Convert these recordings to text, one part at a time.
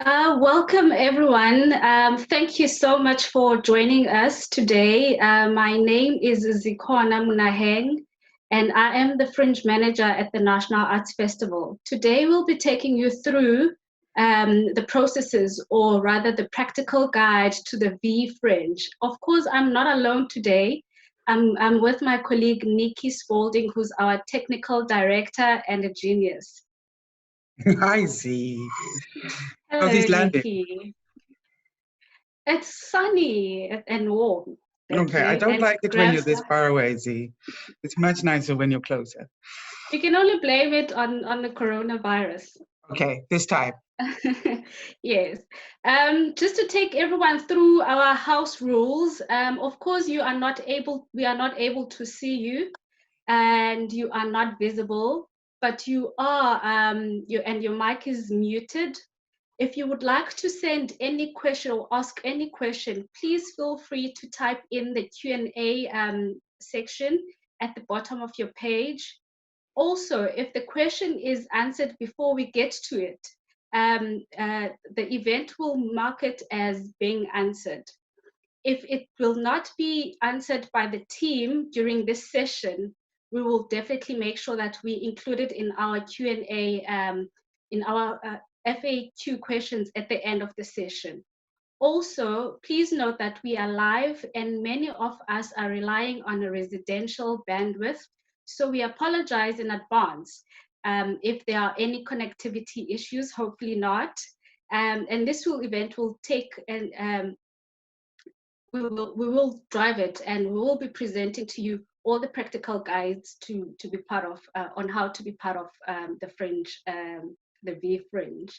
Welcome, everyone. Thank you so much for joining us today. My name is Zikhona Monaheng, and I am the Fringe Manager at the National Arts Festival. Today, we'll be taking you through the processes, or rather the practical guide to the vFringe. Of course, I'm not alone today. I'm with my colleague, Nicci Spalding, who's our technical director and a genius. Hi, Z. Hello, How's East London? Nicci. It's sunny and warm. Okay, I Okay, don't and like it when you're this far away, Z. It's much nicer when you're closer. you can only blame it on the coronavirus. Okay, this time. Yes. Just to take everyone through our house rules. Of course, we are not able to see you, and you are not visible, but you are your mic is muted. If you would like to send any question or ask any question, please feel free to type in the Q&A section at the bottom of your page. Also, if the question is answered before we get to it, the event will mark it as being answered. If it will not be answered by the team during this session, we will definitely make sure that we include it in our Q&A, in our FAQ questions at the end of the session. Also, please note that we are live and many of us are relying on a residential bandwidth, so we apologize in advance if there are any connectivity issues, hopefully not. And this event will take and we will drive it, and we will be presenting to you all the practical guides to be part of on how to be part of the Fringe, the vFringe.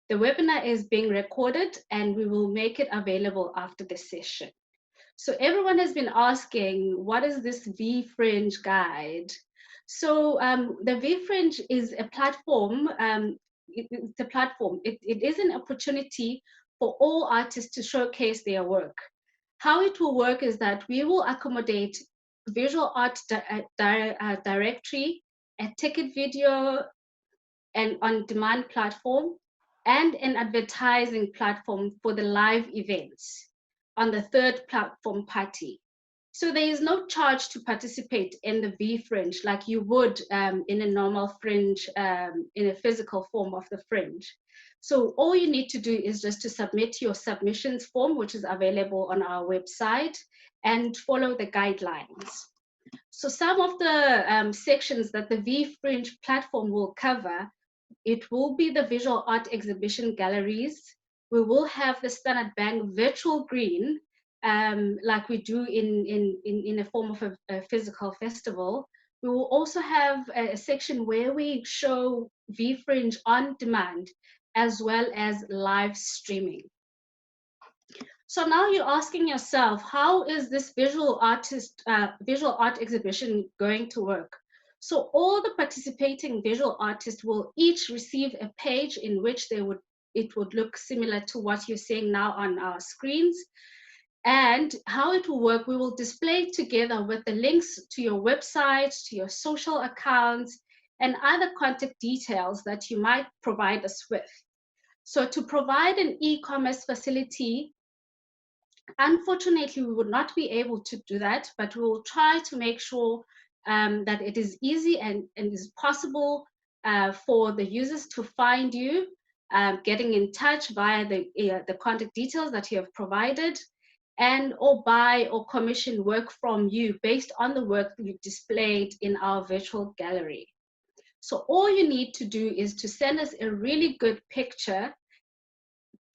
The webinar is being recorded, and we will make it available after the session. So everyone has been asking, what is this vFringe guide? So the vFringe is a platform. It's a platform. It is an opportunity for all artists to showcase their work. How it will work is that we will accommodate visual art directory, a ticket video, and on-demand platform, and an advertising platform for the live events on the third platform party. So there is no charge to participate in the vFringe like you would in a normal Fringe, in a physical form of the Fringe. So all you need to do is just to submit your submissions form, which is available on our website, and follow the guidelines. So some of the sections that the vFringe platform will cover, it will be the visual art exhibition galleries. We will have the Standard Bank virtual green, like we do in a form of a physical festival. We will also have a section where we show vFringe on demand, as well as live streaming. So now you're asking yourself, how is this visual art exhibition going to work? So all the participating visual artists will each receive a page in which it would look similar to what you're seeing now on our screens. And how it will work, we will display together with the links to your website, to your social accounts, and other contact details that you might provide us with. So to provide an e-commerce facility, unfortunately, we would not be able to do that, but we will try to make sure that it is easy and is possible for the users to find you, getting in touch via the contact details that you have provided, and or buy or commission work from you based on the work that you've displayed in our virtual gallery. So all you need to do is to send us a really good picture,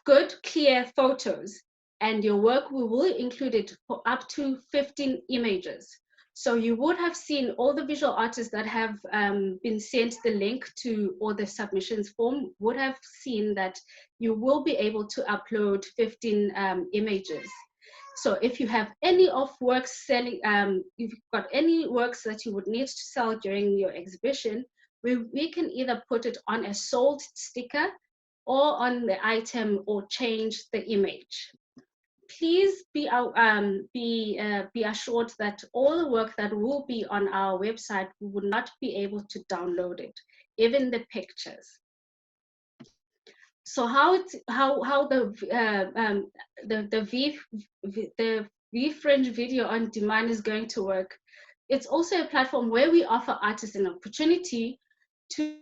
good, clear photos, and your work, we will include it for up to 15 images. So you would have seen all the visual artists that have been sent the link to, or the submissions form would have seen that you will be able to upload 15 images. So if you have any of works selling, if you've got any works that you would need to sell during your exhibition, we can either put it on a sold sticker or on the item, or change the image. Please be assured that all the work that will be on our website, we will not be able to download it, even the pictures. So how the vFringe video on demand is going to work. It's also a platform where we offer artists an opportunity to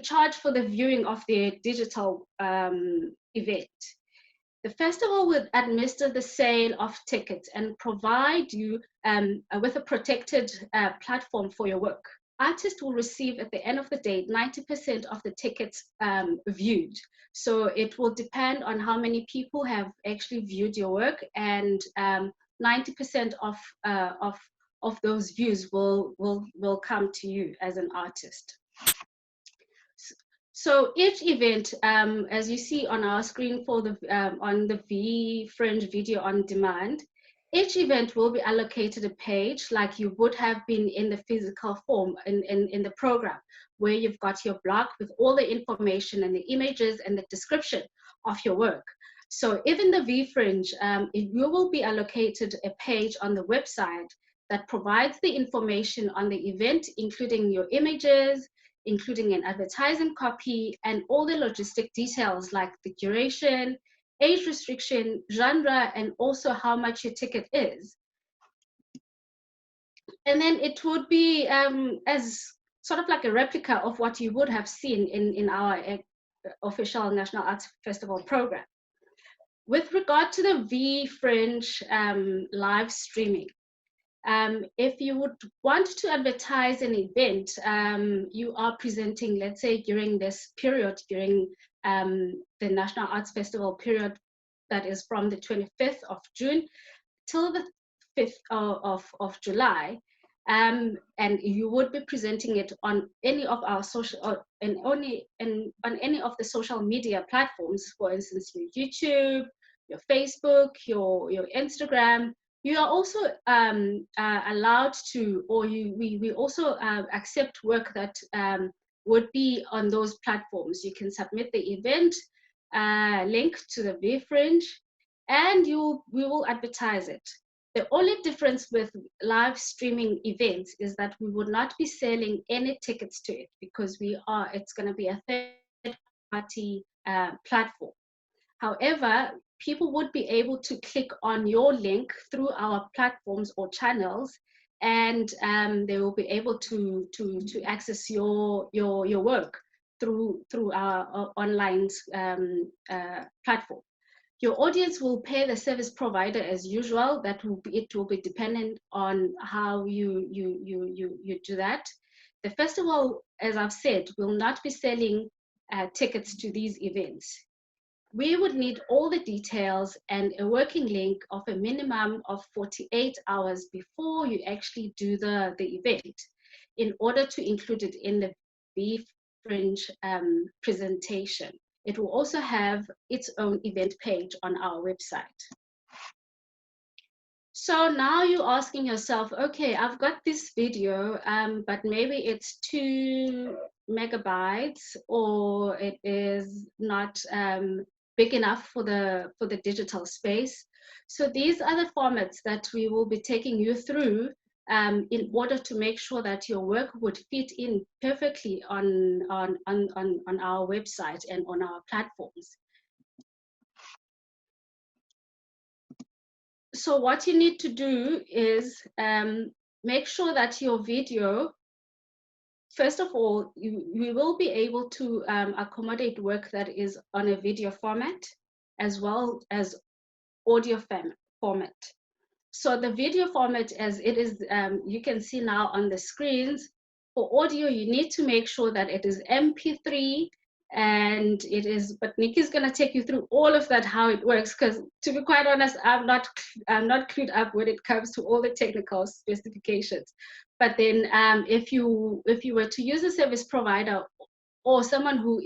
charge for the viewing of their digital event. The festival will administer the sale of tickets and provide you with a protected platform for your work. Artists will receive at the end of the day 90% of the tickets viewed. So it will depend on how many people have actually viewed your work, and 90% of those views will come to you as an artist. So each event, as you see on our screen for the on the vFringe video on demand, each event will be allocated a page like you would have been in the physical form in the program, where you've got your block with all the information and the images and the description of your work. So even the vFringe, you will be allocated a page on the website that provides the information on the event, including your images, including an advertising copy, and all the logistic details like the duration, age restriction, genre, and also how much your ticket is. And then it would be as sort of like a replica of what you would have seen in our official National Arts Festival program. With regard to the vFringe live streaming, if you would want to advertise an event, you are presenting, let's say, during this period, during the National Arts Festival period, that is from the 25th of June till the 5th of July, and you would be presenting it on any of our social, on any of the social media platforms, for instance, your YouTube, your Facebook, your Instagram. You are also allowed to, or we also accept work that would be on those platforms. You can submit the event link to the vFringe, and we will advertise it. The only difference with live streaming events is that we would not be selling any tickets to it, because it's going to be a third-party platform. However, people would be able to click on your link through our platforms or channels, and they will be able to access your work through our online platform. Your audience will pay the service provider as usual. It will be dependent on how you do that. The festival, as I've said, will not be selling tickets to these events. We would need all the details and a working link of a minimum of 48 hours before you actually do the event, in order to include it in the vFringe presentation. It will also have its own event page on our website. So now you're asking yourself, okay, I've got this video, but maybe it's 2 megabytes, or it is not big enough for the digital space. So these are the formats that we will be taking you through in order to make sure that your work would fit in perfectly on our website and on our platforms. So what you need to do is make sure that your video, first of all, we will be able to accommodate work that is on a video format as well as audio format. So the video format, as it is, you can see now on the screens. For audio, you need to make sure that it is MP3, and it is, but Nicci's gonna take you through all of that, how it works, because to be quite honest, I'm not clued up when it comes to all the technical specifications. But then if you were to use a service provider or someone who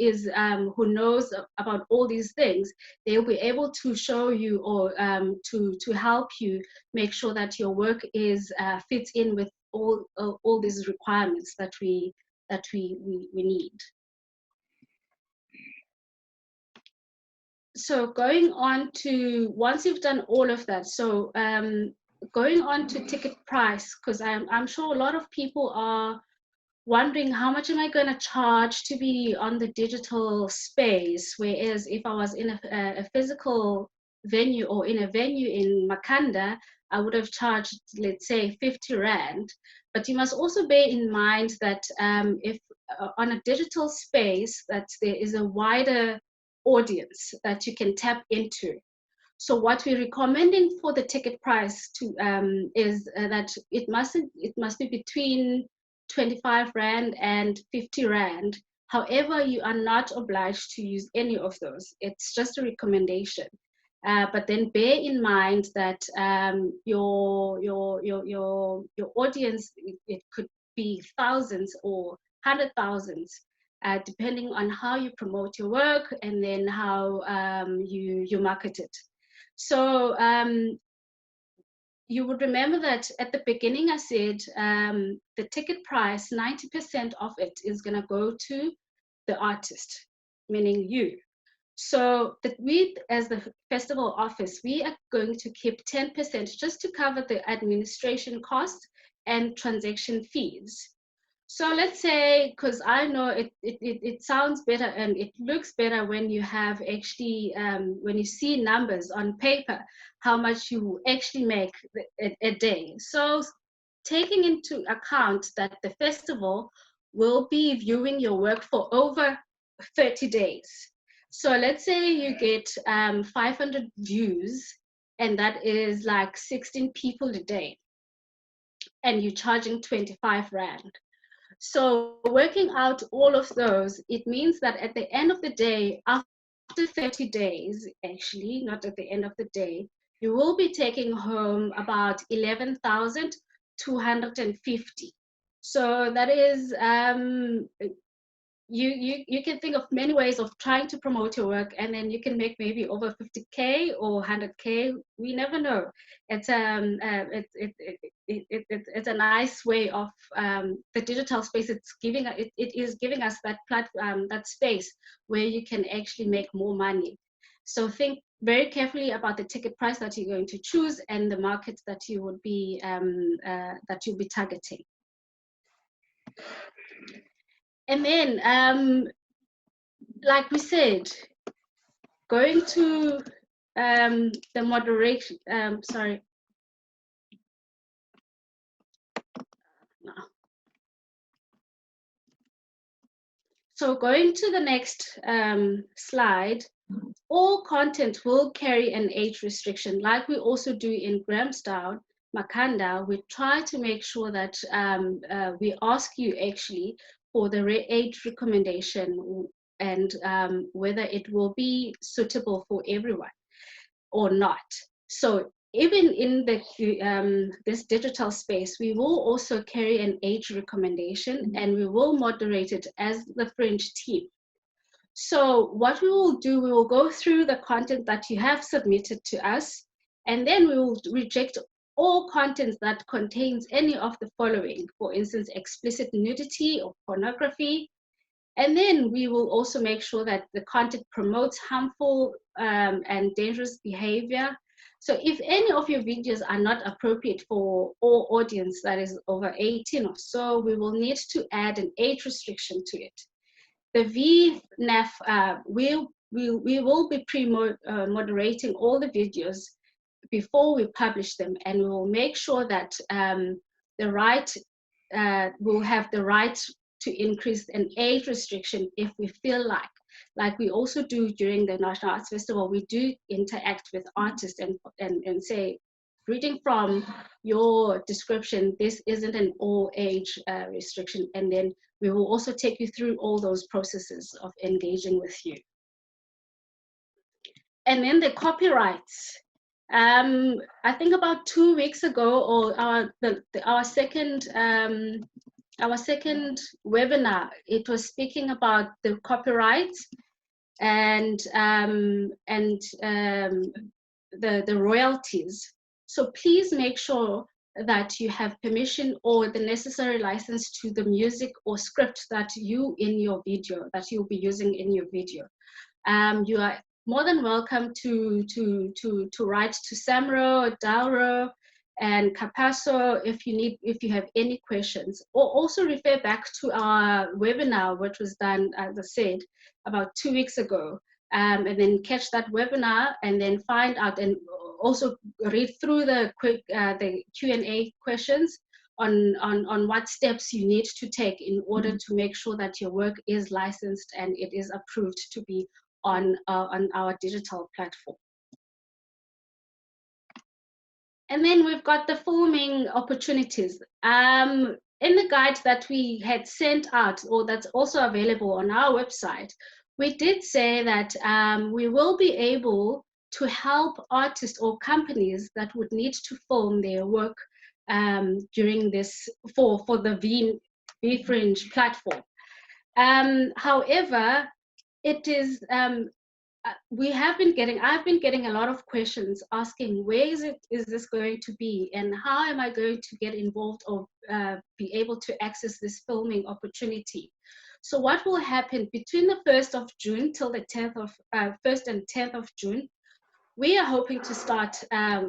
knows about all these things, they'll be able to show you, or to help you make sure that your work is fits in with all these requirements that we need. So going on to, once you've done all of that, so going on to ticket price, because I'm sure a lot of people are wondering how much am I going to charge to be on the digital space, whereas if I was in a physical venue or in a venue in Makanda, I would have charged, let's say, 50 Rand. But you must also bear in mind that if on a digital space, that there is a wider audience that you can tap into. So what we're recommending for the ticket price to is that it must be between 25 Rand and 50 Rand. However, you are not obliged to use any of those. It's just a recommendation. But then bear in mind that your audience, it could be thousands or 100,000s, depending on how you promote your work and then how you market it. So you would remember that at the beginning I said the ticket price, 90% of it is going to go to the artist, meaning you. So that we, as the festival office, we are going to keep 10% just to cover the administration costs and transaction fees. So let's say, because I know it sounds better and it looks better when you have actually, when you see numbers on paper, how much you actually make a day. So taking into account that the festival will be viewing your work for over 30 days. So let's say you get 500 views, and that is like 16 people a day, and you're charging 25 Rand. So working out all of those, it means that at the end of the day, after 30 days, actually, not at the end of the day, you will be taking home about 11,250. So that is you can think of many ways of trying to promote your work, and then you can make maybe over 50K or 100K. We never know. It's it's a nice way of the digital space. It is giving us that platform, that space where you can actually make more money. So think very carefully about the ticket price that you're going to choose and the markets that you would be that you'll be targeting. And then, like we said, going to the moderation, sorry. No. So going to the next slide, all content will carry an age restriction, like we also do in Grahamstown, Makanda. We try to make sure that we ask you actually for the age recommendation and whether it will be suitable for everyone or not. So even in the this digital space, we will also carry an age recommendation, and we will moderate it as the Fringe team. So what we will do, we will go through the content that you have submitted to us, and then we will reject all content that contains any of the following, for instance, explicit nudity or pornography. And then we will also make sure that the content promotes harmful and dangerous behavior. So if any of your videos are not appropriate for all audience that is over 18 or so, we will need to add an age restriction to it. The VNAF, we will be moderating all the videos before we publish them, and we will make sure that we'll have the right to increase an age restriction if we feel like we also do during the National Arts Festival. We do interact with artists and say, reading from your description, this isn't an all age restriction, and then we will also take you through all those processes of engaging with you. And then the copyrights. I think about 2 weeks ago, or our second webinar, it was speaking about the copyrights and the royalties. So please make sure that you have permission or the necessary license to the music or script that you'll be using in your video. You are more than welcome to write to Samro or Dalro and Capasso if you have any questions, or also refer back to our webinar, which was done, as I said, about 2 weeks ago, and then catch that webinar and then find out and also read through the Q&A questions on what steps you need to take in order to make sure that your work is licensed and it is approved to be on our digital platform. And then we've got the filming opportunities. In the guide that we had sent out, or that's also available on our website, we did say that we will be able to help artists or companies that would need to film their work during this, for the vFringe platform. However, it is, I've been getting a lot of questions asking, where is this going to be, and how am I going to get involved or be able to access this filming opportunity? So what will happen between the 1st of June till the 1st and 10th of June, we are hoping to start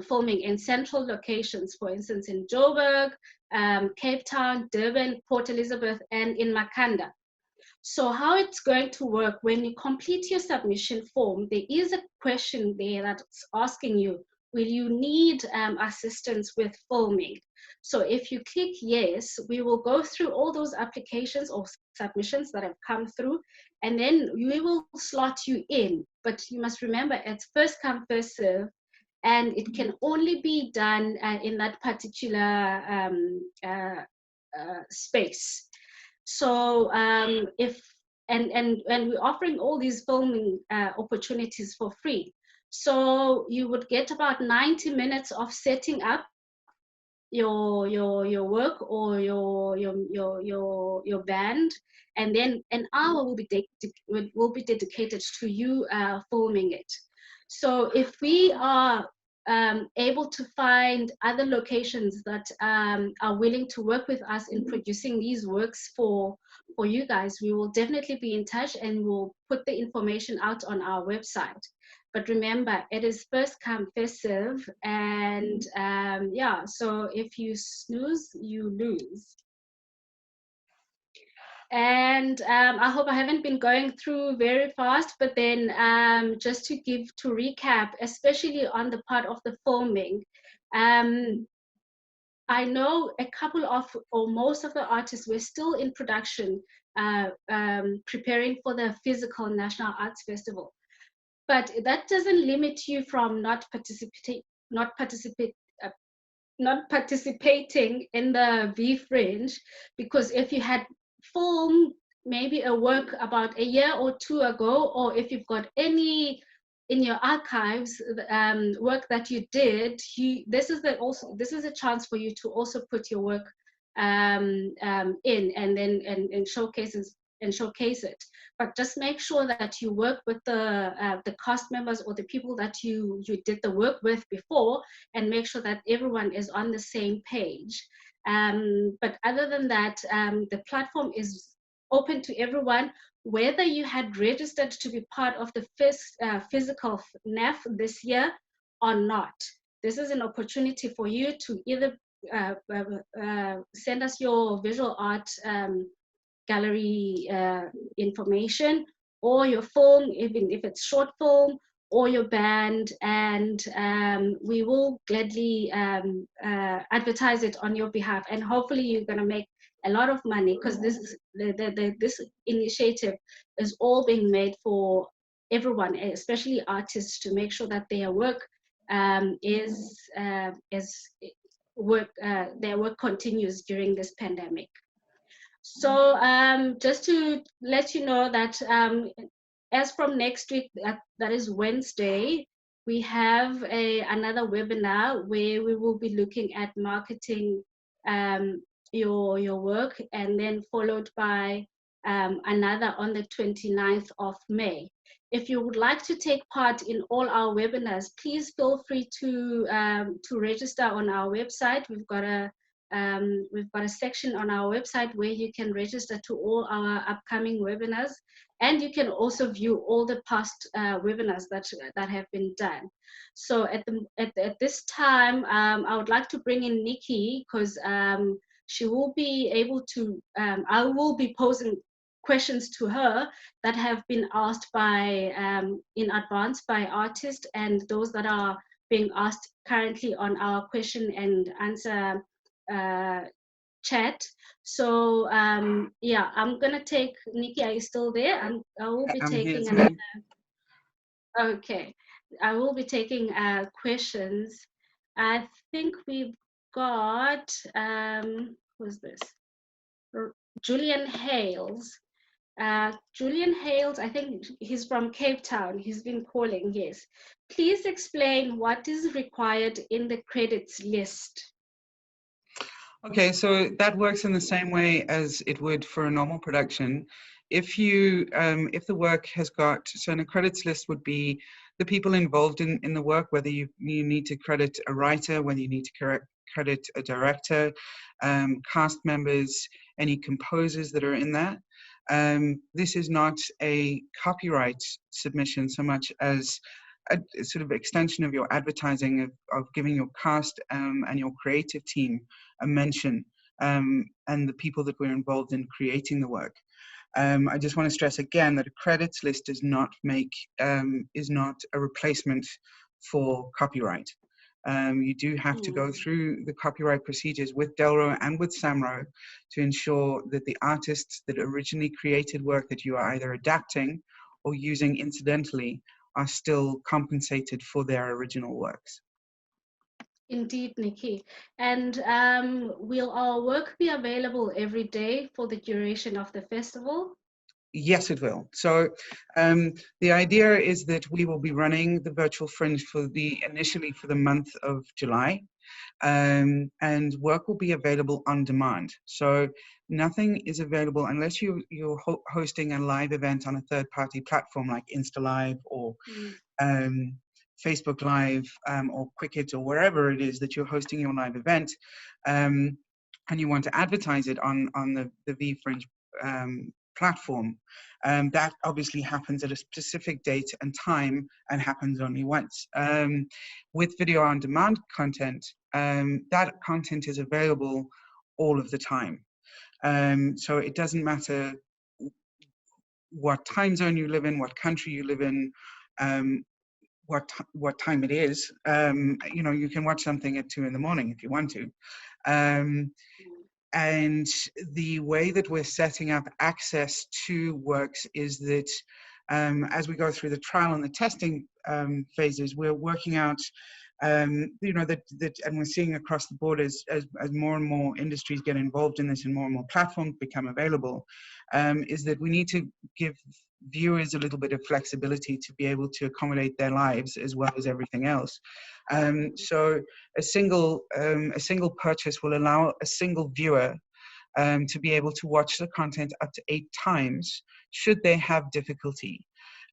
filming in central locations, for instance, in Joburg, Cape Town, Durban, Port Elizabeth, and in Makhanda. So how it's going to work, when you complete your submission form, there is a question there that's asking you, will you need assistance with filming? So if you click yes, we will go through all those applications or submissions that have come through, and then we will slot you in. But you must remember, it's first come, first serve, and it can only be done in that particular space. So and we're offering all these filming opportunities for free. So you would get about 90 minutes of setting up your work or your band, and then an hour will be dedicated to you filming it. So if we are able to find other locations that are willing to work with us in producing these works for you guys, we will definitely be in touch and we'll put the information out on our website. But remember, it is first come, first serve, and yeah, so if you snooze, you lose. And I hope I haven't been going through very fast, but then just to recap, especially on the part of the filming, I know a couple of, or most of the artists were still in production, preparing for the physical National Arts Festival. But that doesn't limit you from not participating in the vFringe, because if you had filmed maybe a work about a year or two ago, or if you've got any in your archives work that you did, this is a chance for you to also put your work in and then and showcase it. But just make sure that you work with the cast members or the people that you did the work with before, and make sure that everyone is on the same page. But other than that, the platform is open to everyone, whether you had registered to be part of the first physical NAF this year or not. This is an opportunity for you to either send us your visual art gallery information, or your film, even if it's short film, or your band, and we will gladly advertise it on your behalf. And hopefully you're going to make a lot of money, because this initiative is all being made for everyone, especially artists, to make sure that their work their work continues during this pandemic. So just to let you know that as from next week, that is Wednesday, we have another webinar where we will be looking at marketing your work, and then followed by another on the 29th of May. If you would like to take part in all our webinars, please feel free to register on our website. We've got a we've got a section on our website where you can register to all our upcoming webinars, and you can also view all the past webinars that have been done. So at this time, I would like to bring in Nicci, because she will be able to, I will be posing questions to her that have been asked by in advance by artists, and those that are being asked currently on our question and answer chat. So yeah, I'm gonna take, Nicci, are you still there? I will be I'm here, taking Zee. okay, I will be taking questions. I think we've got who's this? Julian Hales. Julian Hales, I think he's from Cape Town. He's been calling, yes. Please explain what is required in the credits list. Okay, so that works in the same way as it would for a normal production. If you, if the work has got, so in a credits list would be the people involved in the work, whether you need to credit a writer, whether you need to credit a director, cast members, any composers that are in that. This is not a copyright submission so much as a sort of extension of your advertising, of giving your cast and your creative team a mention, and the people that were involved in creating the work. I just want to stress again that a credits list does not make, is not a replacement for copyright. You do have to go through the copyright procedures with Delro and with Samro to ensure that the artists that originally created work that you are either adapting or using incidentally are still compensated for their original works. Indeed, Nicci. And will our work be available every day for the duration of the festival? Yes, it will. So the idea is that we will be running the virtual Fringe for initially for the month of July, and work will be available on demand. So nothing is available unless you're hosting a live event on a third-party platform like InstaLive or Facebook Live or Quicket or wherever it is that you're hosting your live event, and you want to advertise it on the vFringe platform. That obviously happens at a specific date and time and happens only once. With video on demand content, that content is available all of the time. So it doesn't matter what time zone you live in, what country you live in, what time it is. You know, you can watch something at 2 in the morning if you want to. And the way that we're setting up access to works is that as we go through the trial and the testing phases, we're working out, you know, that and we're seeing across the board as more and more industries get involved in this and more platforms become available, is that we need to give viewers a little bit of flexibility to be able to accommodate their lives as well as everything else. So a single purchase will allow a single viewer to be able to watch the content up to 8 times should they have difficulty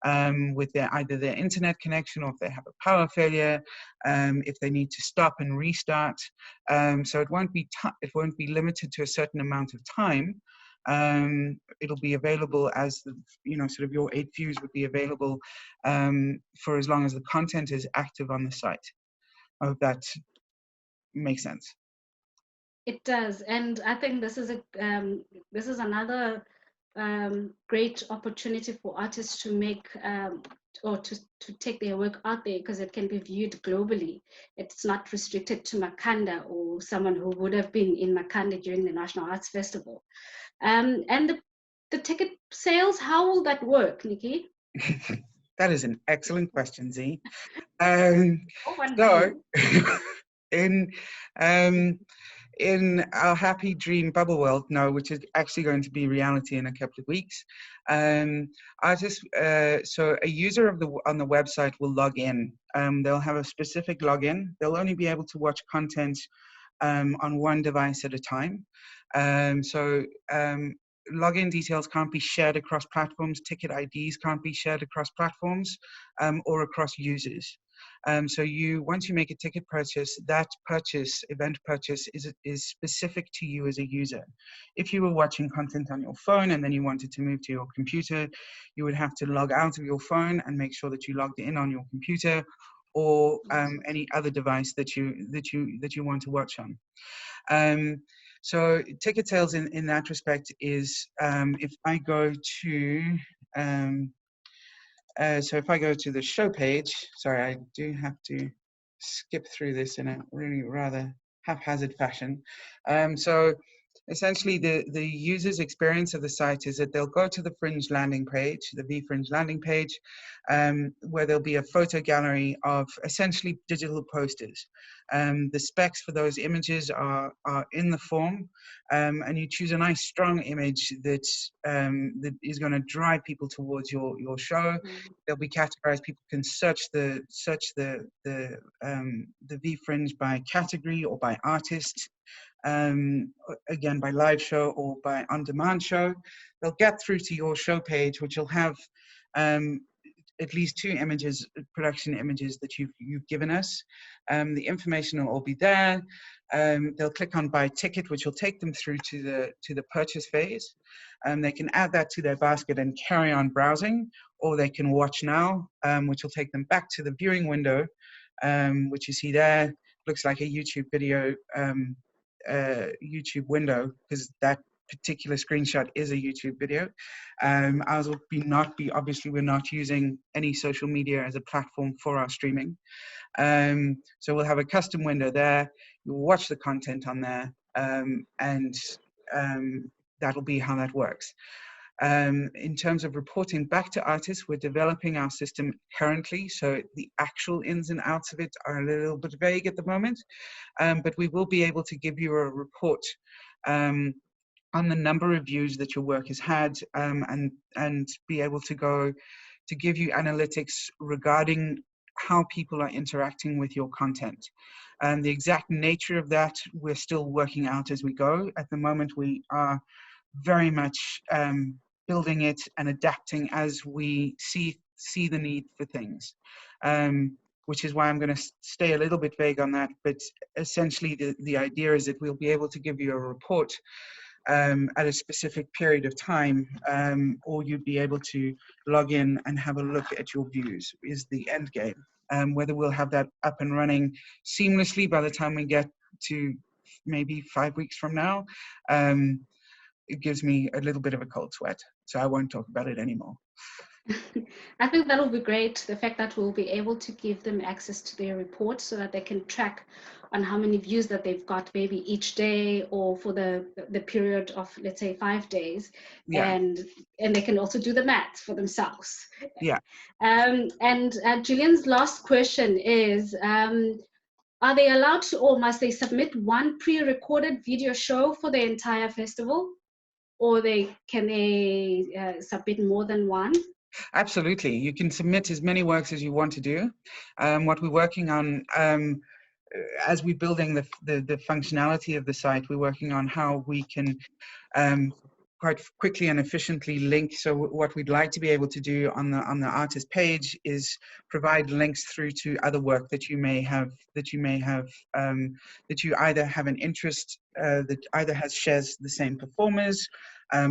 with either their internet connection, or if they have a power failure, if they need to stop and restart. So it won't be limited to a certain amount of time. It'll be available as sort of your 8 views would be available for as long as the content is active on the site. I hope that makes sense. It does, and I think this is another great opportunity for artists to make or to take their work out there, because it can be viewed globally. It's not restricted to Makhanda or someone who would have been in Makhanda during the National Arts Festival. And the ticket sales, how will that work, Nicci? That is an excellent question, Zee. In our happy dream bubble world, no, which is actually going to be reality in a couple of weeks, so a user on the website will log in. They'll have a specific login. They'll only be able to watch content on one device at a time. Login details can't be shared across platforms. Ticket IDs can't be shared across platforms or across users. So once you make a ticket purchase, that event purchase is specific to you as a user. If you were watching content on your phone and then you wanted to move to your computer, you would have to log out of your phone and make sure that you logged in on your computer or any other device that you want to watch on. So ticket sales in that respect is if I go to if I go to the show page, sorry, I do have to skip through this in a really rather haphazard fashion. So essentially the user's experience of the site is that they'll go to the Fringe landing page, the vFringe landing page, where there'll be a photo gallery of essentially digital posters. The specs for those images are in the form, and you choose a nice strong image that is going to drive people towards your show. They'll be categorized. People can search the vFringe by category or by artist. Again, by live show or by on-demand show. They'll get through to your show page, which will have at least 2 images, production images that you've given us. The information will all be there. They'll click on buy ticket, which will take them through to the purchase phase. They can add that to their basket and carry on browsing, or they can watch now, which will take them back to the viewing window, which you see there. Looks like a YouTube video YouTube window, because that particular screenshot is a YouTube video. Ours will obviously we're not using any social media as a platform for our streaming. So we'll have a custom window there. You'll watch the content on there, and that'll be how that works. In terms of reporting back to artists, we're developing our system currently, so the actual ins and outs of it are a little bit vague at the moment, but we will be able to give you a report on the number of views that your work has had, and be able to give you analytics regarding how people are interacting with your content. The exact nature of that, we're still working out as we go. At the moment, we are very much building it and adapting as we see the need for things, which is why I'm going to stay a little bit vague on that. But essentially, the idea is that we'll be able to give you a report at a specific period of time, or you'd be able to log in and have a look at your views is the end game. Whether we'll have that up and running seamlessly by the time we get to maybe 5 weeks from now, it gives me a little bit of a cold sweat, so I won't talk about it anymore. I think that'll be great. The fact that we'll be able to give them access to their report so that they can track on how many views that they've got maybe each day or for the period of, let's say, 5 days. Yeah. And they can also do the math for themselves. Yeah. And Julian's last question is, are they allowed to, or must they submit one pre-recorded video show for the entire festival? Or can they submit more than one? Absolutely. You can submit as many works as you want to do. What we're working on, as we're building the functionality of the site, we're working on how we can quite quickly and efficiently link. So what we'd like to be able to do on the artist page is provide links through to other work that you may have, that you either have an interest, that either shares the same performers,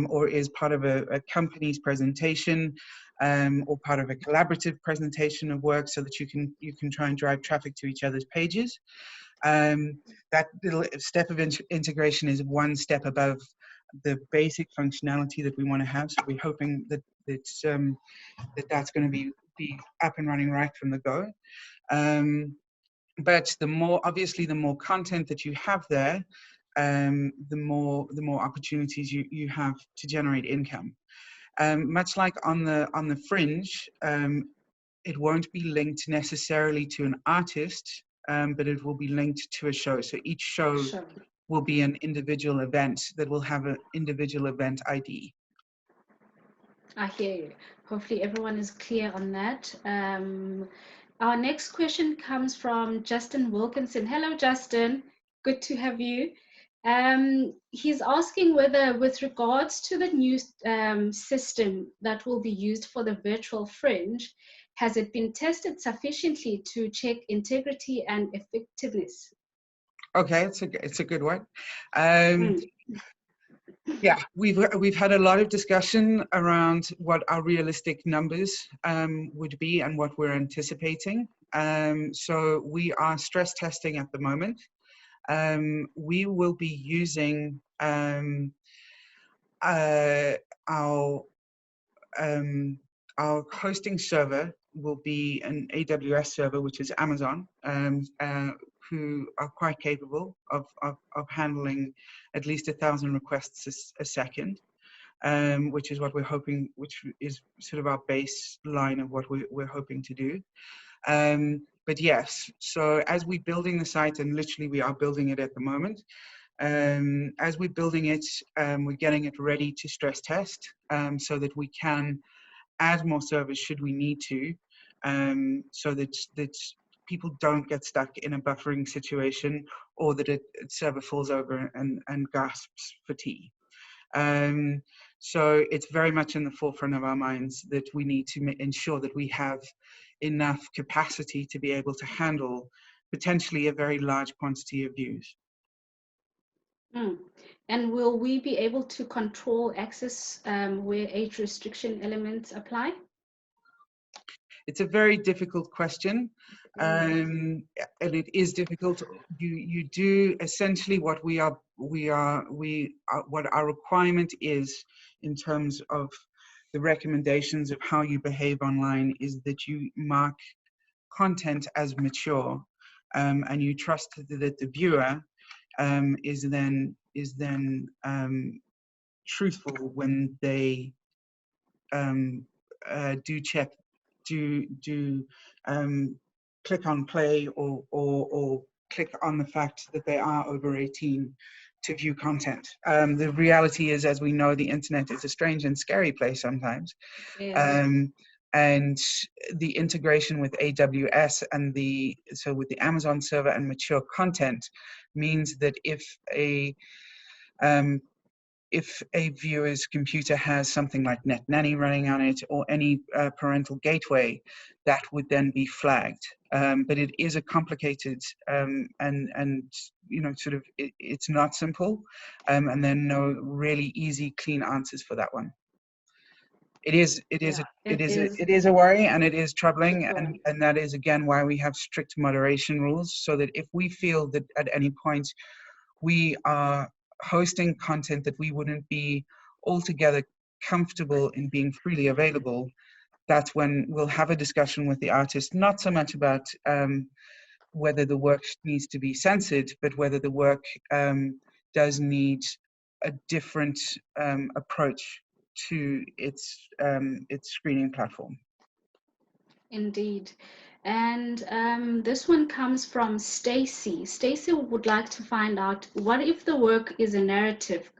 or is part of a company's presentation, or part of a collaborative presentation of work, so that you can try and drive traffic to each other's pages. That little step of integration is one step above the basic functionality that we want to have. So we're hoping that that's going to be up and running right from the go. But the more content that you have there, the more opportunities you have to generate income. Much like on the Fringe, it won't be linked necessarily to an artist, but it will be linked to a show. So each show will be an individual event that will have an individual event ID. I hear you. Hopefully everyone is clear on that. Our next question comes from Justin Wilkinson. Hello, Justin. Good to have you. He's asking whether, with regards to the new system that will be used for the virtual Fringe, has it been tested sufficiently to check integrity and effectiveness? Okay, it's a good one. Yeah, we've had a lot of discussion around what our realistic numbers would be and what we're anticipating. So we are stress testing at the moment. We will be using our hosting server will be an AWS server, which is Amazon, who are quite capable of handling at least 1,000 requests a second, which is what we're hoping, which is sort of our baseline of what we're hoping to do. But yes, so as we're building the site, and literally we are building it at the moment, as we're building it, we're getting it ready to stress test so that we can add more servers should we need to, so that people don't get stuck in a buffering situation, or that a server falls over and gasps for tea. So it's very much in the forefront of our minds that we need to ensure that we have enough capacity to be able to handle potentially a very large quantity of views. And will we be able to control access where age restriction elements apply? It's a very difficult question, and it is difficult. You do essentially what what our requirement is in terms of the recommendations of how you behave online is that you mark content as mature, and you trust that the viewer is then truthful when they do check, do click on play or click on the fact that they are over 18 to view content. The reality is, as we know, the internet is a strange and scary place sometimes. And the integration with AWS and with the Amazon server and mature content means that if a viewer's computer has something like NetNanny running on it or any parental gateway, that would then be flagged. But it is a complicated and sort of it's not simple, and there are no really easy, clean answers for that one. It is a worry, and it is troubling, and that is again why we have strict moderation rules, so that if we feel that at any point we are hosting content that we wouldn't be altogether comfortable in being freely available, that's when we'll have a discussion with the artist, not so much about whether the work needs to be censored, but whether the work does need a different approach to its screening platform. Indeed. And this one comes from Stacy. Stacy would like to find out, what if the work is a narrative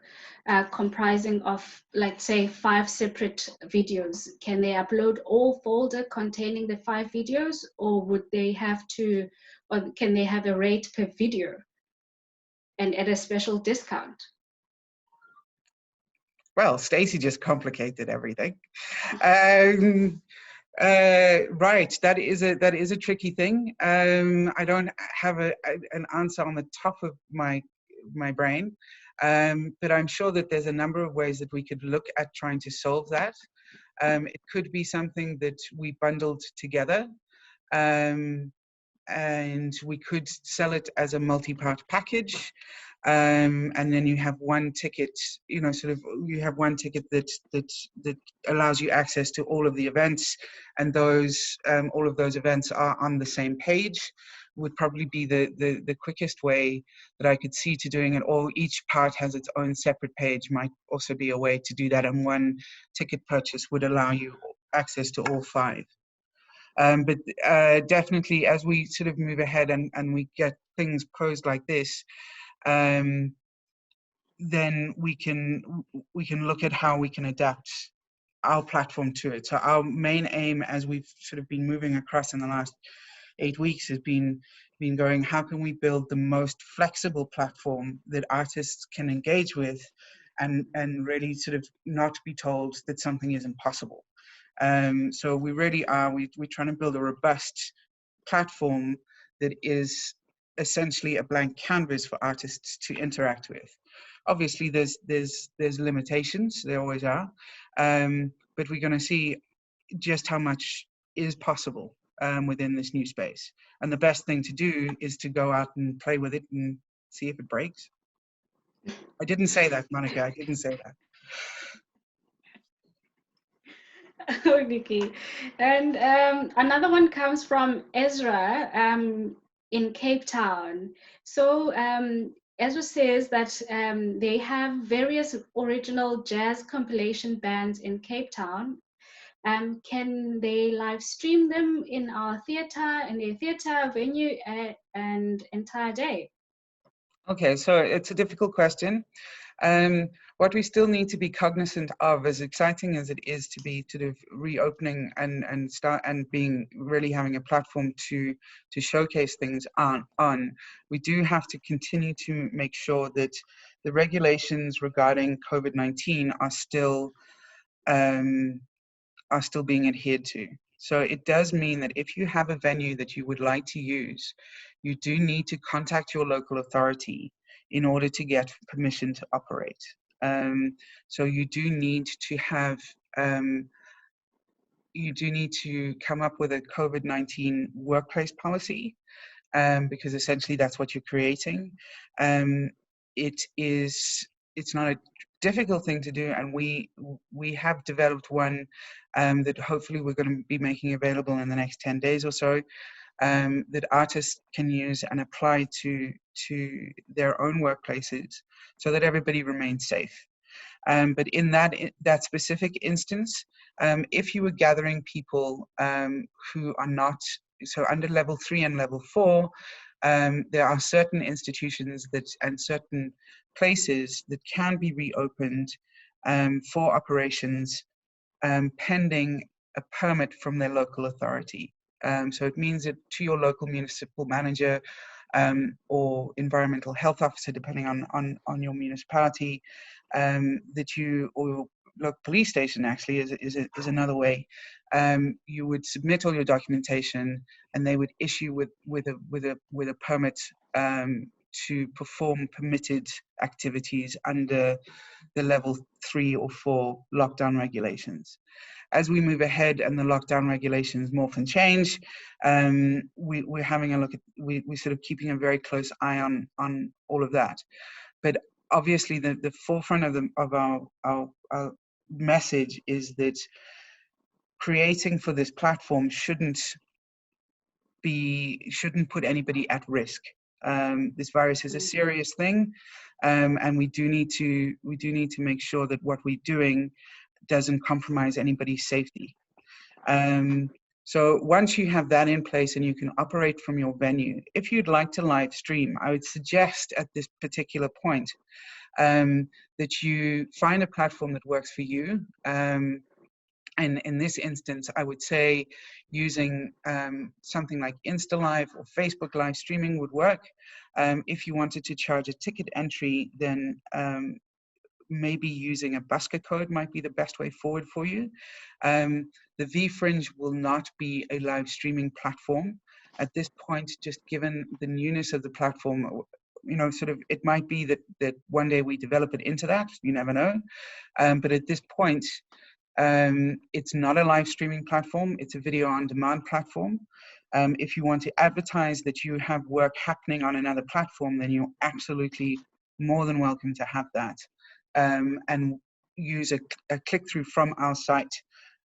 comprising of, let's say, 5 separate videos? Can they upload all folder containing the 5 videos, or would they have to, or can they have a rate per video and at a special discount? Well, Stacy just complicated everything. Right, that is a tricky thing. I don't have an answer on the top of my brain, but I'm sure that there's a number of ways that we could look at trying to solve that. It could be something that we bundled together, and we could sell it as a multi-part package. And then you have one ticket, you have one ticket that allows you access to all of the events, and all of those events are on the same page. Would probably be the quickest way that I could see to doing it. Or each part has its own separate page might also be a way to do that, and one ticket purchase would allow you access to all 5. But definitely, as we sort of move ahead and we get things posed like this, then we can look at how we can adapt our platform to it. So our main aim, as we've sort of been moving across in the last 8 weeks, has been going, how can we build the most flexible platform that artists can engage with, and really sort of not be told that something is impossible. So we really are, we're trying to build a robust platform that is essentially a blank canvas for artists to interact with. Obviously, there's limitations, there always are, but we're going to see just how much is possible within this new space. And the best thing to do is to go out and play with it and see if it breaks. I didn't say that, Monica. I didn't say that. Oh, Nicci. And another one comes from Ezra in Cape Town. So Ezra says that they have various original jazz compilation bands in Cape Town. Can they live stream them in our theater, in a theater venue, and entire day? Okay, so it's a difficult question. What we still need to be cognizant of, as exciting as it is to be sort of reopening and start and being really having a platform to showcase things on, we do have to continue to make sure that the regulations regarding COVID-19 are still being adhered to. So it does mean that if you have a venue that you would like to use, you do need to contact your local authority in order to get permission to operate. So you do need to have, you do need to come up with a COVID-19 workplace policy, because essentially that's what you're creating. It's not a difficult thing to do, and we have developed one that hopefully we're going to be making available in the next 10 days or so, that artists can use and apply to their own workplaces so that everybody remains safe. But in that specific instance, if you were gathering people who are not, so under level 3 and level 4, there are certain institutions and certain places that can be reopened for operations pending a permit from their local authority. So it means that to your local municipal manager or environmental health officer, depending on your municipality, that you, or your local police station actually is another way. You would submit all your documentation, and they would issue with a permit to perform permitted activities under the level 3 or 4 lockdown regulations. As we move ahead and the lockdown regulations morph and change, we're having a look at, we're sort of keeping a very close eye on all of that. But obviously the forefront of our message is that creating for this platform shouldn't put anybody at risk. This virus is a serious thing, and we do need to make sure that what we're doing doesn't compromise anybody's safety. So once you have that in place and you can operate from your venue, if you'd like to live stream, I would suggest at this particular point that you find a platform that works for you. And in this instance, I would say using something like Insta Live or Facebook live streaming would work. If you wanted to charge a ticket entry, then maybe using a busker code might be the best way forward for you. The vFringe will not be a live streaming platform at this point, just given the newness of the platform. You know, sort of, it might be that one day we develop it into that, you never know. But at this point, it's not a live streaming platform, it's a video on demand platform. If you want to advertise that you have work happening on another platform, then you're absolutely more than welcome to have that. And use a click-through from our site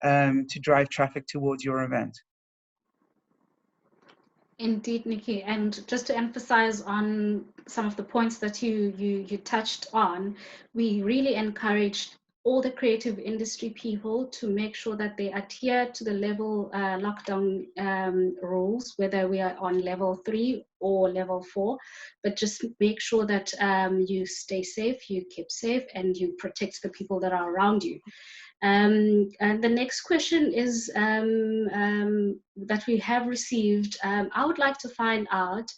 to drive traffic towards your event. Indeed, Nicci, and just to emphasize on some of the points that you touched on, we really encourage all the creative industry people to make sure that they adhere to the level lockdown rules, whether we are on level 3 or level 4, but just make sure that you stay safe, you keep safe, and you protect the people that are around you. And the next question is that we have received. I would like to find out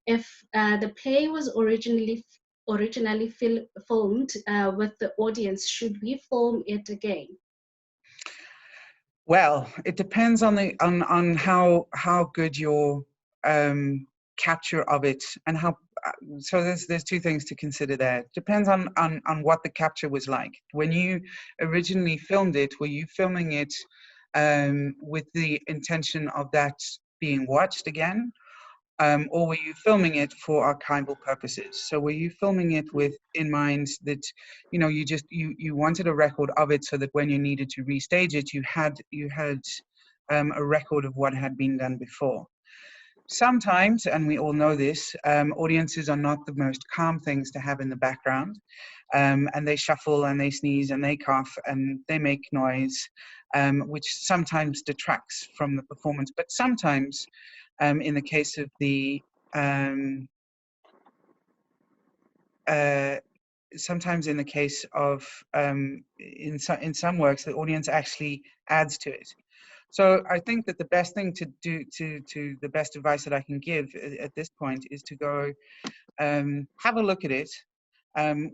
if the play was originally filmed with the audience. Should we film it again? Well, it depends on the on how good your capture of it and how. So there's two things to consider there. Depends on what the capture was like when you originally filmed it. Were you filming it with the intention of that being watched again, or were you filming it for archival purposes? So were you filming it with in mind that, you know, you wanted a record of it so that when you needed to restage it, you had a record of what had been done before. Sometimes, and we all know this, audiences are not the most calm things to have in the background, and they shuffle and they sneeze and they cough and they make noise, which sometimes detracts from the performance. But sometimes, in the case of the sometimes in the case of in some works, the audience actually adds to it. So I think that the best thing to do, to the best advice that I can give at this point, is to go have a look at it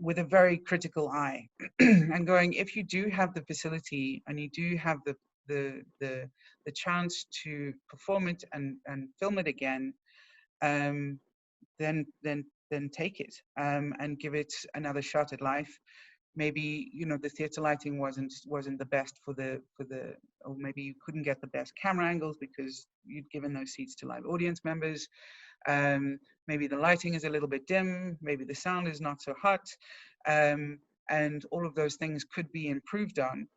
with a very critical eye, and going, if you do have the facility and you do have the chance to perform it and film it again, then take it and give it another shot at life. Maybe, you know, the theater lighting wasn't the best for the or maybe you couldn't get the best camera angles because you'd given those seats to live audience members. Maybe the lighting is a little bit dim, maybe the sound is not so hot, and all of those things could be improved on.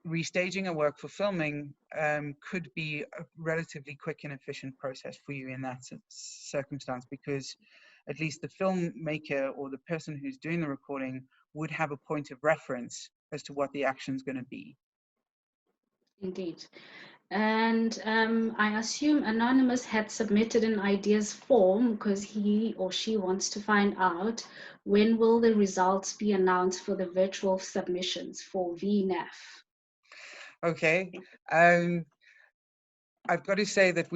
Restaging a work for filming could be a relatively quick and efficient process for you in that circumstance, because at least the filmmaker or the person who's doing the recording would have a point of reference as to what the action is going to be. Indeed. And I assume Anonymous had submitted an ideas form because he or she wants to find out when will the results be announced for the virtual submissions for VNAF. Okay. I've got to say that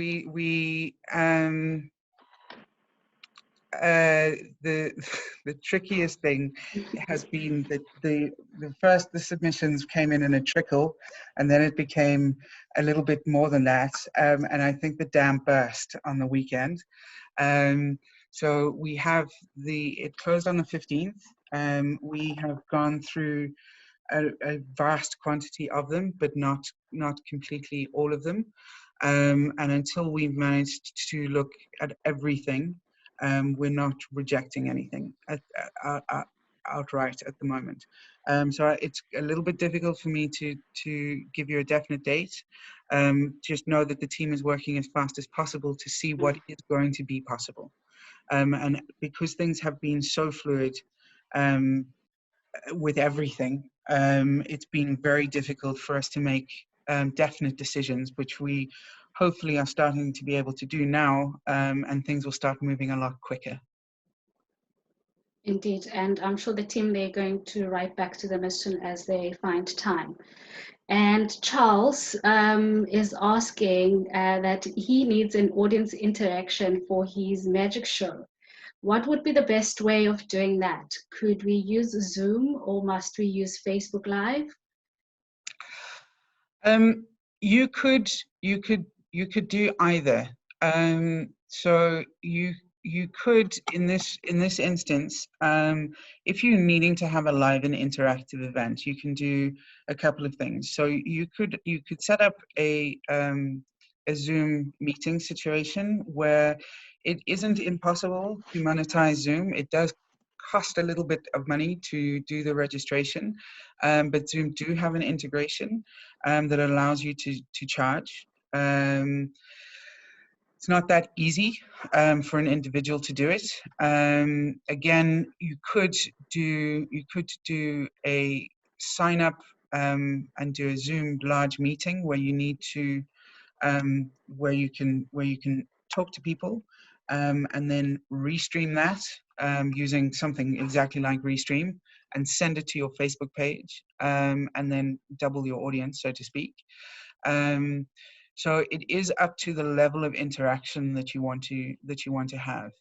the trickiest thing has been that the submissions came in a trickle, and then it became a little bit more than that, and I think the dam burst on the weekend. So we have it closed on the 15th. We have gone through a vast quantity of them, but not completely all of them. And until we've managed to look at everything, we're not rejecting anything outright at the moment. So it's a little bit difficult for me to give you a definite date. Just know that the team is working as fast as possible to see what is going to be possible. And because things have been so fluid with everything, it's been very difficult for us to make definite decisions, which we hopefully are starting to be able to do now, and things will start moving a lot quicker. Indeed, and I'm sure the team, they're going to write back to them as soon as they find time. And Charles is asking that he needs an audience interaction for his magic show. What would be the best way of doing that? Could we use Zoom or must we use Facebook Live? You could do either. So you could, in this instance, if you're needing to have a live and interactive event, you can do a couple of things. So you could set up a Zoom meeting situation where it isn't impossible to monetize Zoom. It does cost a little bit of money to do the registration, but Zoom do have an integration that allows you to charge. It's not that easy for an individual to do it. Again, you could do a sign up and do a Zoom large meeting where you need to where you can talk to people, and then restream that using something exactly like Restream, and send it to your Facebook page, and then double your audience, so to speak. So it is up to the level of interaction that you want to have.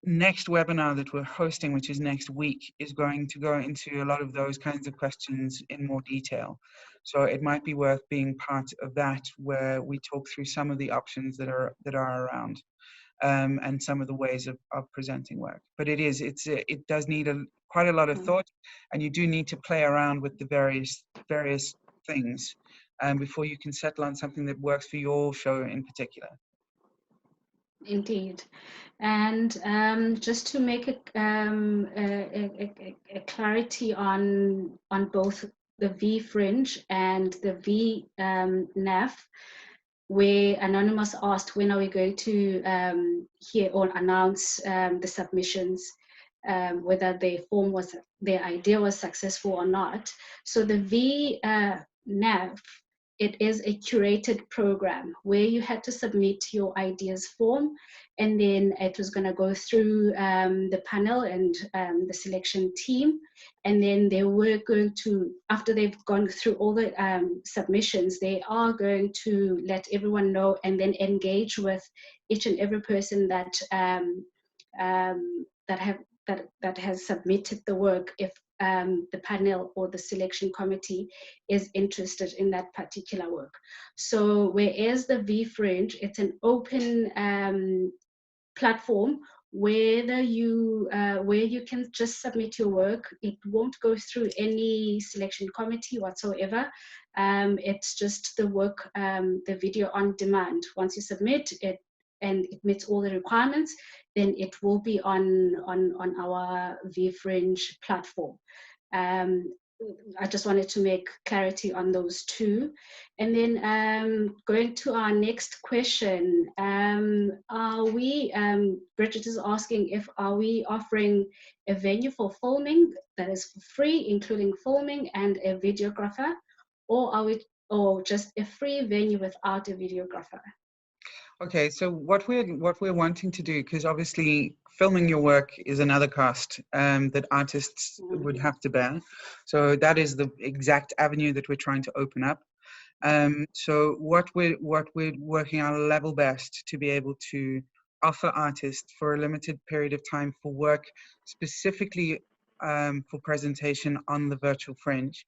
next webinar that we're hosting, which is next week, is going to go into a lot of those kinds of questions in more detail. So it might be worth being part of that, where we talk through some of the options that are around, and some of the ways of presenting work. But it does need quite a lot of thought, and you do need to play around with the various things before you can settle on something that works for your show in particular. Indeed. And just to make a clarity on both the vFringe and the vNAF, where Anonymous asked when are we going to hear or announce the submissions, whether their idea was successful or not. So the vNAF, it is a curated program where you had to submit your ideas form, and then it was going to go through the panel and the selection team, and then they were going to, after they've gone through all the submissions, they are going to let everyone know and then engage with each and every person that has submitted the work, if the panel or the selection committee is interested in that particular work. So whereas the vFringe, it's an open platform where you can just submit your work. It won't go through any selection committee whatsoever. It's just the work, the video on demand. Once you submit it and it meets all the requirements, then it will be on our vFringe platform. I just wanted to make clarity on those two. And then going to our next question, are we, Bridget is asking if are we offering a venue for filming that is free, including filming and a videographer, or just a free venue without a videographer? Okay, so what we're wanting to do, because obviously filming your work is another cost that artists would have to bear. So that is the exact avenue that we're trying to open up. So what we're working our level best to be able to offer artists for a limited period of time for work specifically for presentation on the virtual Fringe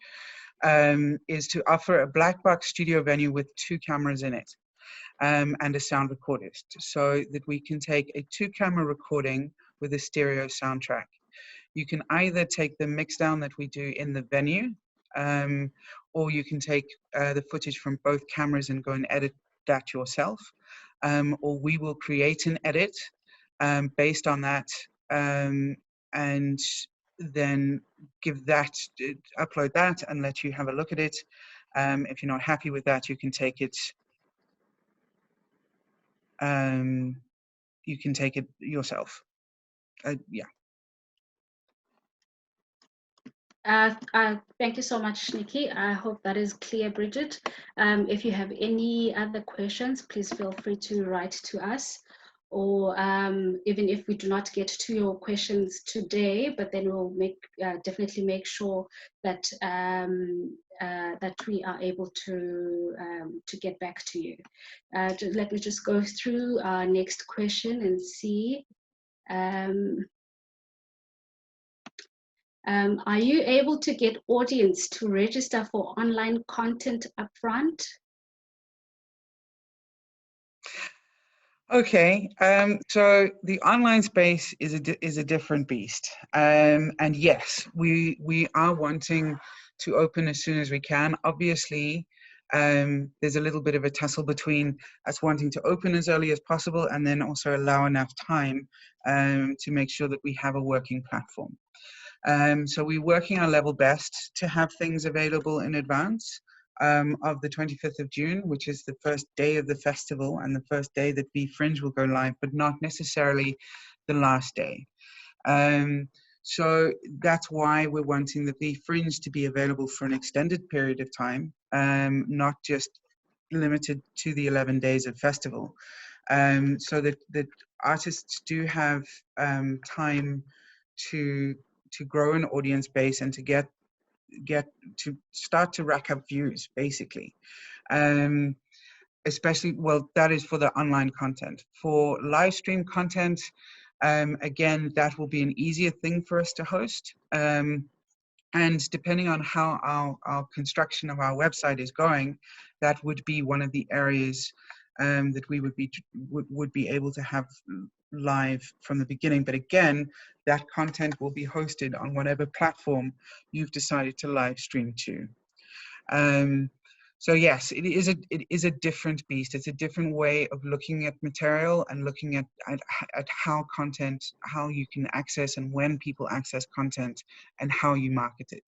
is to offer a black box studio venue with 2 cameras in it. And a sound recordist, so that we can take a 2-camera recording with a stereo soundtrack. You can either take the mix down that we do in the venue, or you can take the footage from both cameras and go and edit that yourself, or we will create an edit based on that, and then upload that and let you have a look at it. If you're not happy with that, you can take it yourself. Yeah. Thank you so much, Nicci. I hope that is clear, Bridget. If you have any other questions, please feel free to write to us, or even if we do not get to your questions today, but then we'll definitely make sure that that we are able to get back to you. Let me just go through our next question and see. Are you able to get audience to register for online content upfront? Okay, so the online space is a different beast, and yes, we are wanting to open as soon as we can. Obviously, there's a little bit of a tussle between us wanting to open as early as possible and then also allow enough time to make sure that we have a working platform. So we're working our level best to have things available in advance of the 25th of June, which is the first day of the festival and the first day that vFringe will go live, but not necessarily the last day. So that's why we're wanting the vFringe to be available for an extended period of time, not just limited to the 11 days of festival, so that artists do have time to grow an audience base and to get to start to rack up views, basically. Especially, well, that is for the online content. For live stream content, Again, that will be an easier thing for us to host. And depending on how our construction of our website is going, that would be one of the areas that we would be able to have live from the beginning. But again, that content will be hosted on whatever platform you've decided to live stream to. So yes, it is a different beast. It's a different way of looking at material and looking at how you can access and when people access content and how you market it.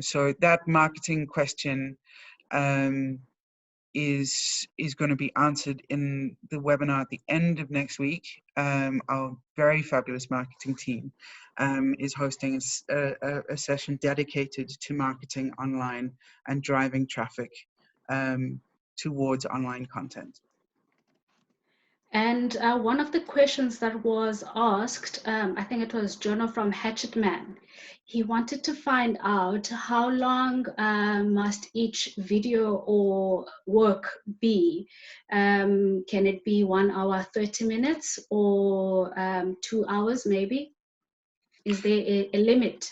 So that marketing question is going to be answered in the webinar at the end of next week. Our very fabulous marketing team is hosting a session dedicated to marketing online and driving traffic towards online content. And one of the questions that was asked, I think it was Jonah from Hatchetman. He wanted to find out how long must each video or work be? Can it be 1 hour, 30 minutes or 2 hours maybe? Is there a limit?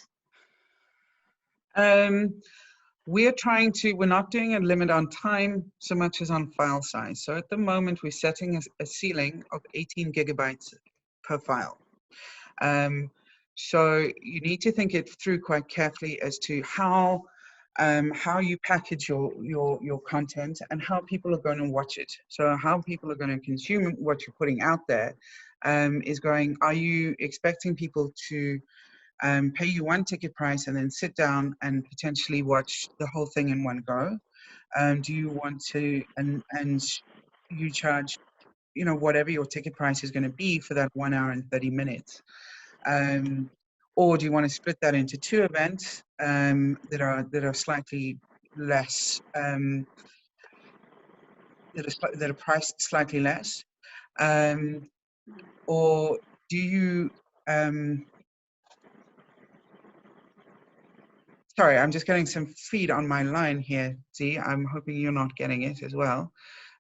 We're not doing a limit on time so much as on file size. So at the moment, we're setting a ceiling of 18 gigabytes per file. So you need to think it through quite carefully as to how you package your content and how people are going to watch it. So how people are going to consume what you're putting out there are you expecting people to pay you one ticket price and then sit down and potentially watch the whole thing in one go? Do you want to, and you charge, whatever your ticket price is going to be for that 1 hour and 30 minutes? Or do you want to split that into 2 events that are slightly less, that are priced slightly less? Or do you, sorry, I'm just getting some feed on my line here, Z. I'm hoping you're not getting it as well.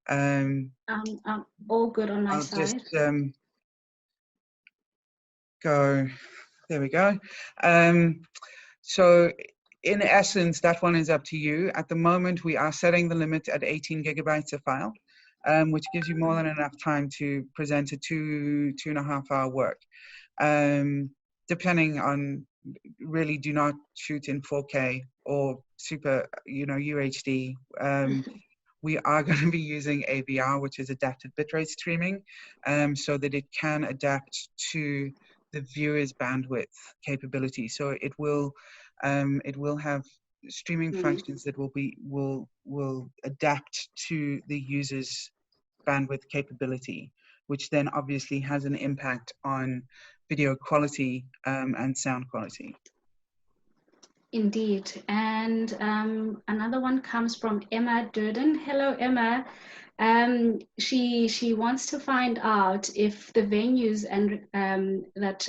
All good on my I'll side. just go, there we go. So in essence, that one is up to you. At the moment, we are setting the limit at 18 gigabytes a file, which gives you more than enough time to present a 2.5 hour work. Depending on, really do not shoot in 4K or super, UHD. We are going to be using AVR, which is adapted bitrate streaming, so that it can adapt to the viewer's bandwidth capability. So it will have streaming functions that will adapt to the user's bandwidth capability, which then obviously has an impact on video quality and sound quality. Indeed. And another one comes from Emma Durden. Hello, Emma. She wants to find out if the venues and that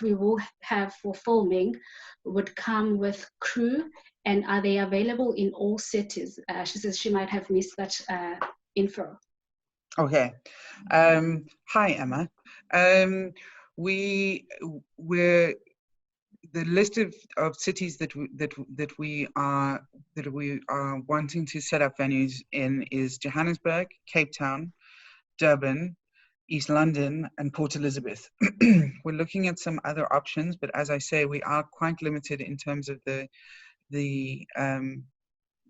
we will have for filming would come with crew, and are they available in all cities? She says she might have missed that info. Okay. Hi, Emma. The list of cities that we are wanting to set up venues in is Johannesburg, Cape Town, Durban, East London, and Port Elizabeth. We're looking at some other options, but as I say, we are quite limited in terms of the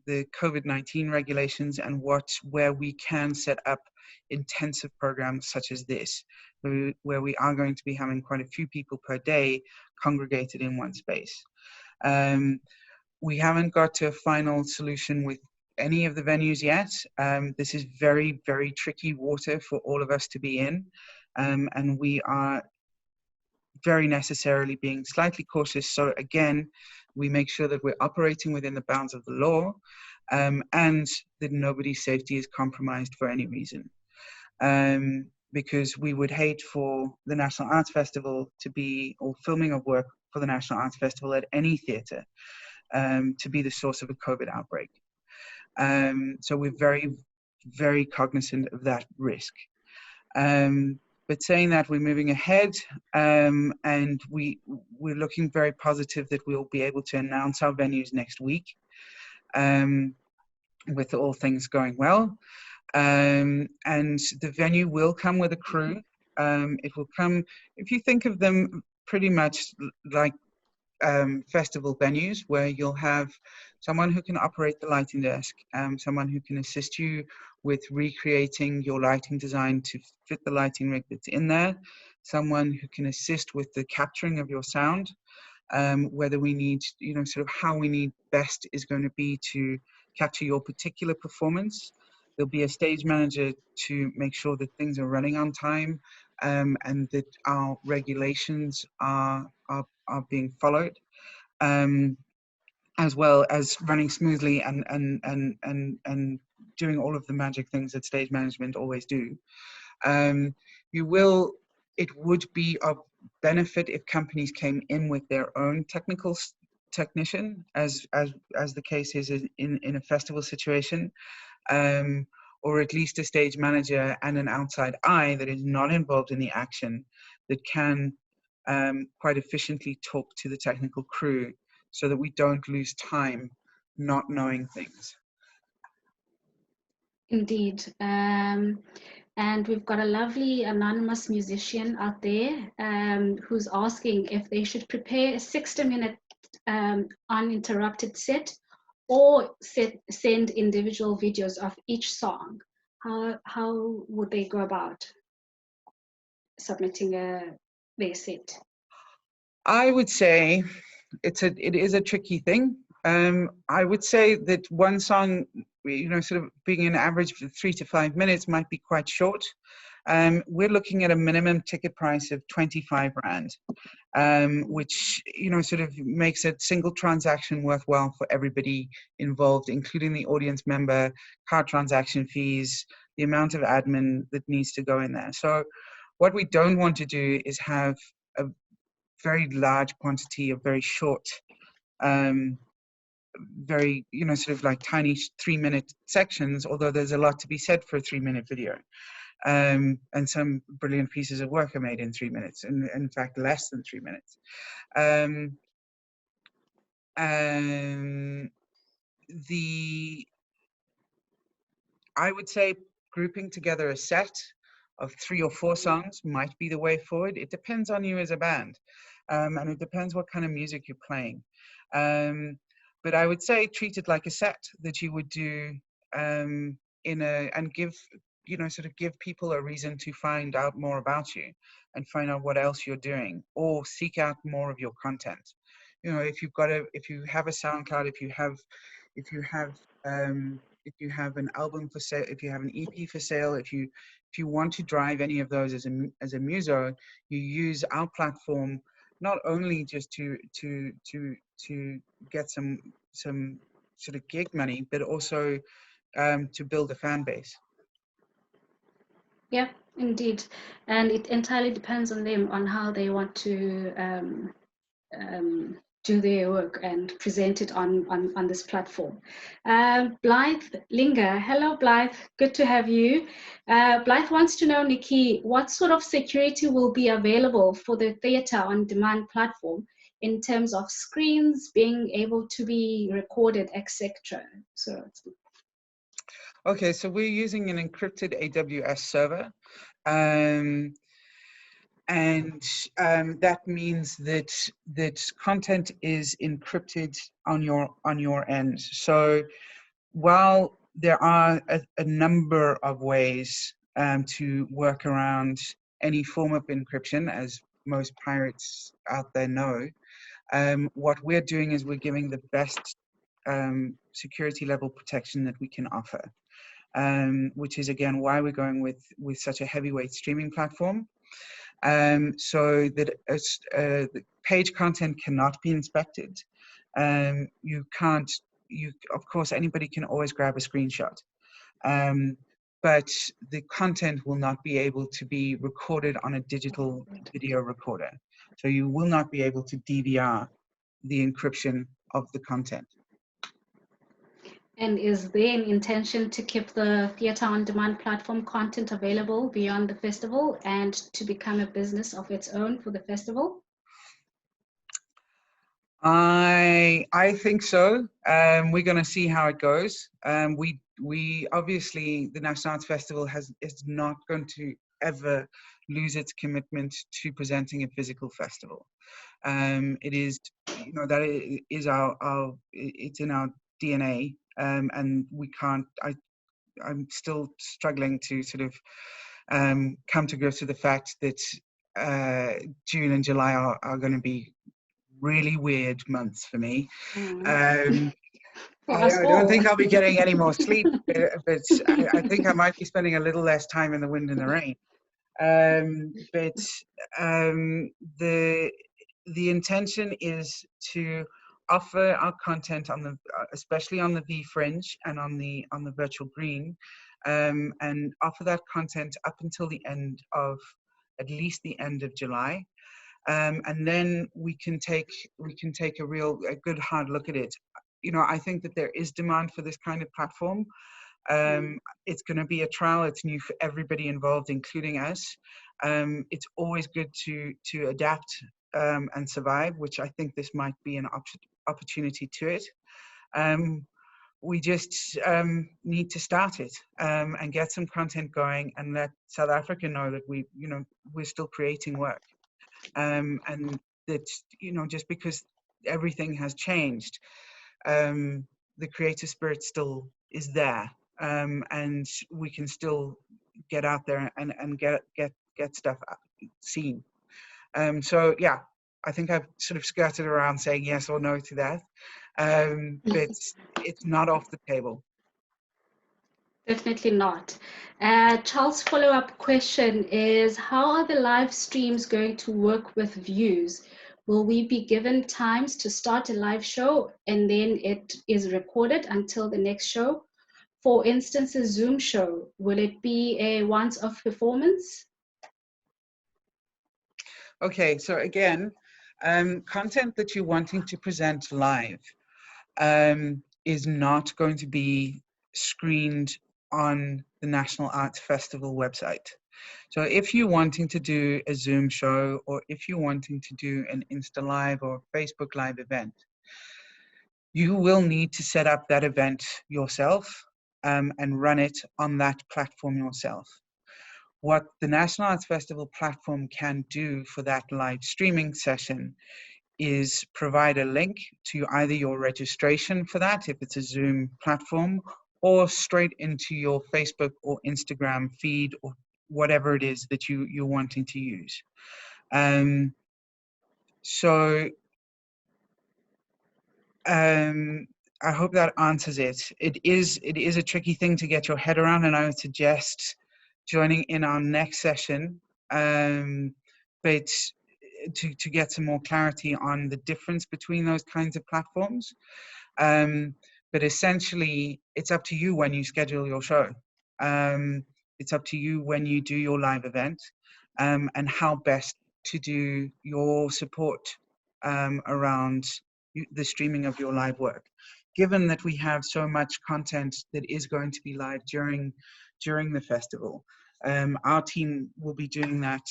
COVID-19 regulations and where we can set up intensive programs such as this, where we are going to be having quite a few people per day congregated in one space. We haven't got to a final solution with any of the venues yet. This is very, very tricky water for all of us to be in, and we are very necessarily being slightly cautious. So again, we make sure that we're operating within the bounds of the law, and that nobody's safety is compromised for any reason. Because we would hate for the National Arts Festival to be, or filming of work for the National Arts Festival at any theatre, to be the source of a COVID outbreak. So we're very, very cognizant of that risk. But saying that, we're moving ahead, and we're looking very positive that we'll be able to announce our venues next week, with all things going well. And the venue will come with a crew. It will come, if you think of them pretty much like festival venues, where you'll have someone who can operate the lighting desk, someone who can assist you with recreating your lighting design to fit the lighting rig that's in there, someone who can assist with the capturing of your sound, whether we need, sort of how we need best is going to be to capture your particular performance. There'll be a stage manager to make sure that things are running on time, and that our regulations are being followed, as well as running smoothly and doing all of the magic things that stage management always do. It would be of benefit if companies came in with their own technician, as the case is in a festival situation, or at least a stage manager and an outside eye that is not involved in the action, that can quite efficiently talk to the technical crew, so that we don't lose time not knowing things. Indeed. And we've got a lovely anonymous musician out there who's asking if they should prepare a 60-minute uninterrupted set, or send individual videos of each song. How would they go about submitting their set? I would say it is a tricky thing. I would say that one song, sort of being an average of 3 to 5 minutes, might be quite short. We're looking at a minimum ticket price of 25 Rand, which, sort of makes a single transaction worthwhile for everybody involved, including the audience member, card transaction fees, the amount of admin that needs to go in there. So what we don't want to do is have a very large quantity of very short, very, sort of like tiny 3-minute sections, although there's a lot to be said for a 3-minute video. And some brilliant pieces of work are made in 3 minutes, and in fact less than 3 minutes. I would say grouping together a set of 3 or 4 songs might be the way forward. It depends on you as a band, and it depends what kind of music you're playing. But I would say treat it like a set that you would do and give, sort of give people a reason to find out more about you and find out what else you're doing, or seek out more of your content. If you have a SoundCloud, if you have an album for sale, if you have an EP for sale, if you want to drive any of those as a muso, you use our platform not only just to get some sort of gig money, but also to build a fan base. Yeah, indeed. And it entirely depends on them, on how they want to do their work and present it on this platform. Blythe Linger, hello Blythe, good to have you. Blythe wants to know, Nicci, what sort of security will be available for the theatre on demand platform in terms of screens being able to be recorded, etc. Okay, so we're using an encrypted AWS server. And that means that content is encrypted on your end. So while there are a number of ways to work around any form of encryption, as most pirates out there know, what we're doing is we're giving the best security level protection that we can offer, which is again why we're going with such a heavyweight streaming platform. So that the page content cannot be inspected. Of course, anybody can always grab a screenshot, but the content will not be able to be recorded on a digital video recorder. So you will not be able to DVR the encryption of the content. And is there an intention to keep the Theatre on Demand platform content available beyond the festival and to become a business of its own for the festival? I think so. We're going to see how it goes. We obviously, the National Arts Festival is not going to ever lose its commitment to presenting a physical festival. It is, you know, that is it's in our DNA, and we can't. I'm still struggling to sort of come to grips with the fact that June and July are going to be really weird months for me. For I us don't all. think I'll be getting any more sleep, but I think I might be spending a little less time in the wind and the rain. But the intention is to offer our content on the, especially on the vFringe and on the virtual green, and offer that content up until the end of, at least the end of July. And then we can take a good hard look at it. You know, I think that there is demand for this kind of platform. It's going to be a trial. It's new for everybody involved, including us. It's always good to adapt and survive, which I think this might be an opportunity to it. We just need to start it and get some content going and let South Africa know that we're still creating work. And that, you know, just because everything has changed, the creative spirit still is there, and we can still get out there and get stuff seen. So yeah, I think I've sort of skirted around saying yes or no to that, but it's not off the table. Definitely not. Charles' follow-up question is, how are the live streams going to work with views? Will we be given times to start a live show and then it is recorded until the next show? For instance, a Zoom show, will it be a once-off performance? Okay, so again, content that you're wanting to present live is not going to be screened on the National Arts Festival website. So if you're wanting to do a Zoom show, or if you're wanting to do an Insta Live or Facebook Live event, you will need to set up that event yourself and run it on that platform yourself. What the National Arts Festival platform can do for that live streaming session is provide a link to either your registration for that, if it's a Zoom platform, or straight into your Facebook or Instagram feed, or whatever it is that you're wanting to use. I hope that answers it. It is a tricky thing to get your head around, and I would suggest joining in our next session, but to get some more clarity on the difference between those kinds of platforms. But essentially, it's up to you when you schedule your show. It's up to you when you do your live event, and how best to do your support around the streaming of your live work. Given that we have so much content that is going to be live during the festival, our team will be doing that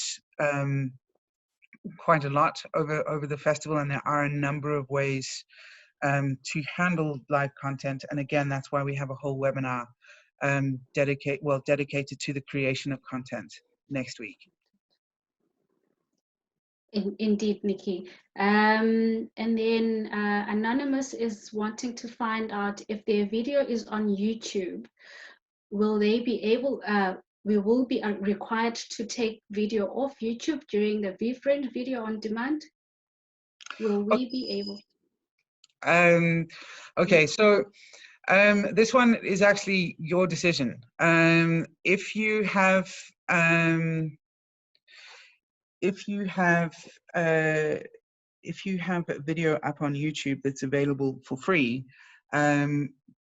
quite a lot over the festival, and there are a number of ways to handle live content. And again, that's why we have a whole webinar dedicated to the creation of content next week. Indeed, Nicci. And then Anonymous is wanting to find out if their video is on YouTube, will they be able, we will be required to take video off YouTube during the vFringe video on demand? Will we be able? Okay, so this one is actually your decision. If you have a video up on YouTube that's available for free,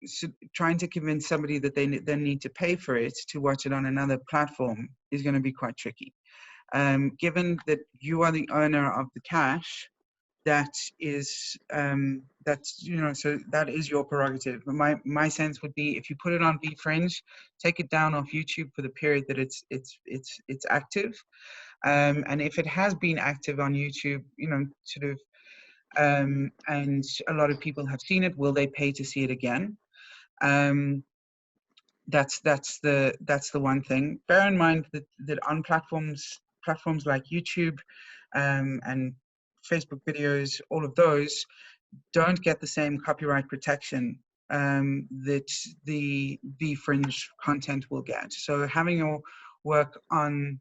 so trying to convince somebody that they then need to pay for it to watch it on another platform is going to be quite tricky. Given that you are the owner of the cash, that is that's, you know, so that is your prerogative. But my sense would be, if you put it on vFringe, take it down off YouTube for the period that it's active. And if it has been active on YouTube, you know, sort of, and a lot of people have seen it, will they pay to see it again? That's the one thing. Bear in mind that on platforms like YouTube, and Facebook videos, all of those don't get the same copyright protection that the vFringe content will get. So having your work on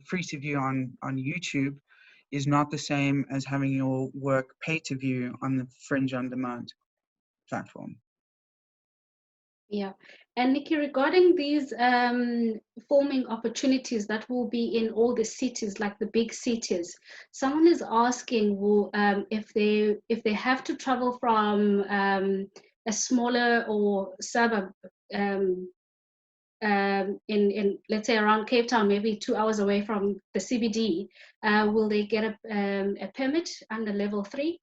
free to view on YouTube is not the same as having your work pay to view on the Fringe on demand platform. Yeah. And Nicci, regarding these forming opportunities that will be in all the cities, like the big cities, someone is asking, if they have to travel from a smaller or suburb, in let's say around Cape Town, maybe 2 hours away from the CBD, will they get a permit under level 3?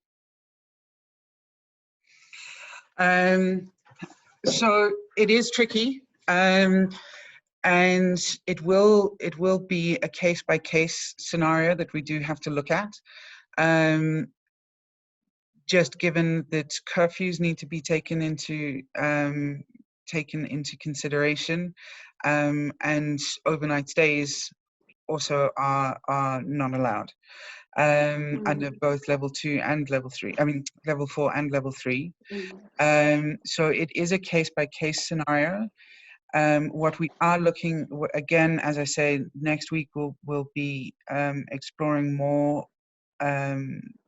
So it is tricky, and it will be a case-by-case scenario that we do have to look at. Just given that curfews need to be taken into consideration, and overnight stays also are not allowed under both level 2 and level 3. I mean, level 4 and level 3. So it is a case-by-case scenario. What we are looking, again, as I say, next week we'll be exploring more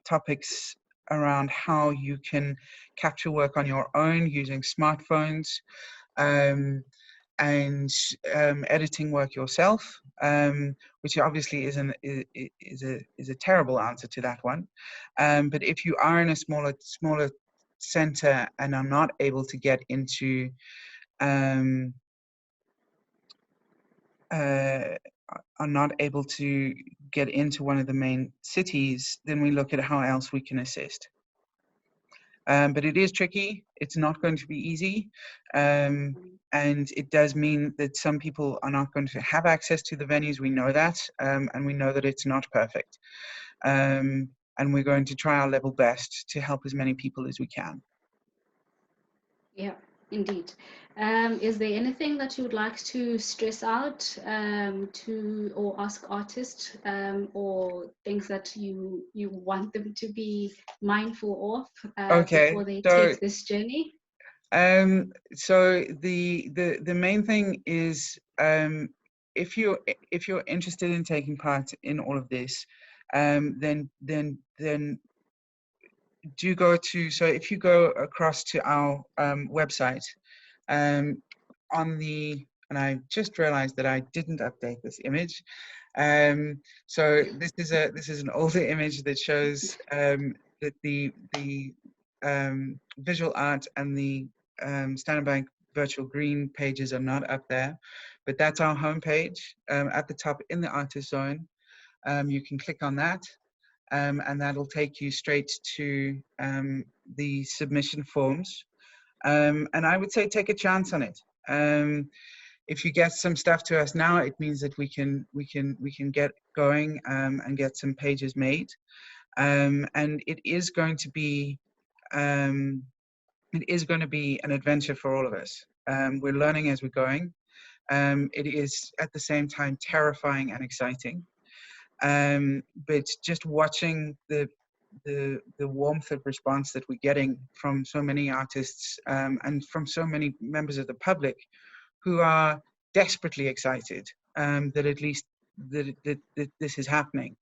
topics around how you can capture work on your own using smartphones, and editing work yourself, which obviously is a terrible answer to that one. But if you are in a smaller center and are not able to get into one of the main cities, then we look at how else we can assist. But it is tricky. It's not going to be easy. And it does mean that some people are not going to have access to the venues. We know that, and we know that it's not perfect. And we're going to try our level best to help as many people as we can. Yeah, indeed. Is there anything that you would like to stress out or ask artists, or things that you want them to be mindful of before they take this journey? So the main thing is, if you're interested in taking part in all of this, then do go to, so if you go across to our website, and I just realized that I didn't update this image. So this is an older image that shows that the visual art and the Standard Bank virtual green pages are not up there, but that's our homepage. At the top in the artist zone, you can click on that, and that'll take you straight to the submission forms. And I would say take a chance on it. If you get some stuff to us now, it means that we can get going and get some pages made. And it is going to be an adventure for all of us. We're learning as we're going. It is at the same time terrifying and exciting. But just watching the warmth of response that we're getting from so many artists, and from so many members of the public who are desperately excited that at least that this is happening,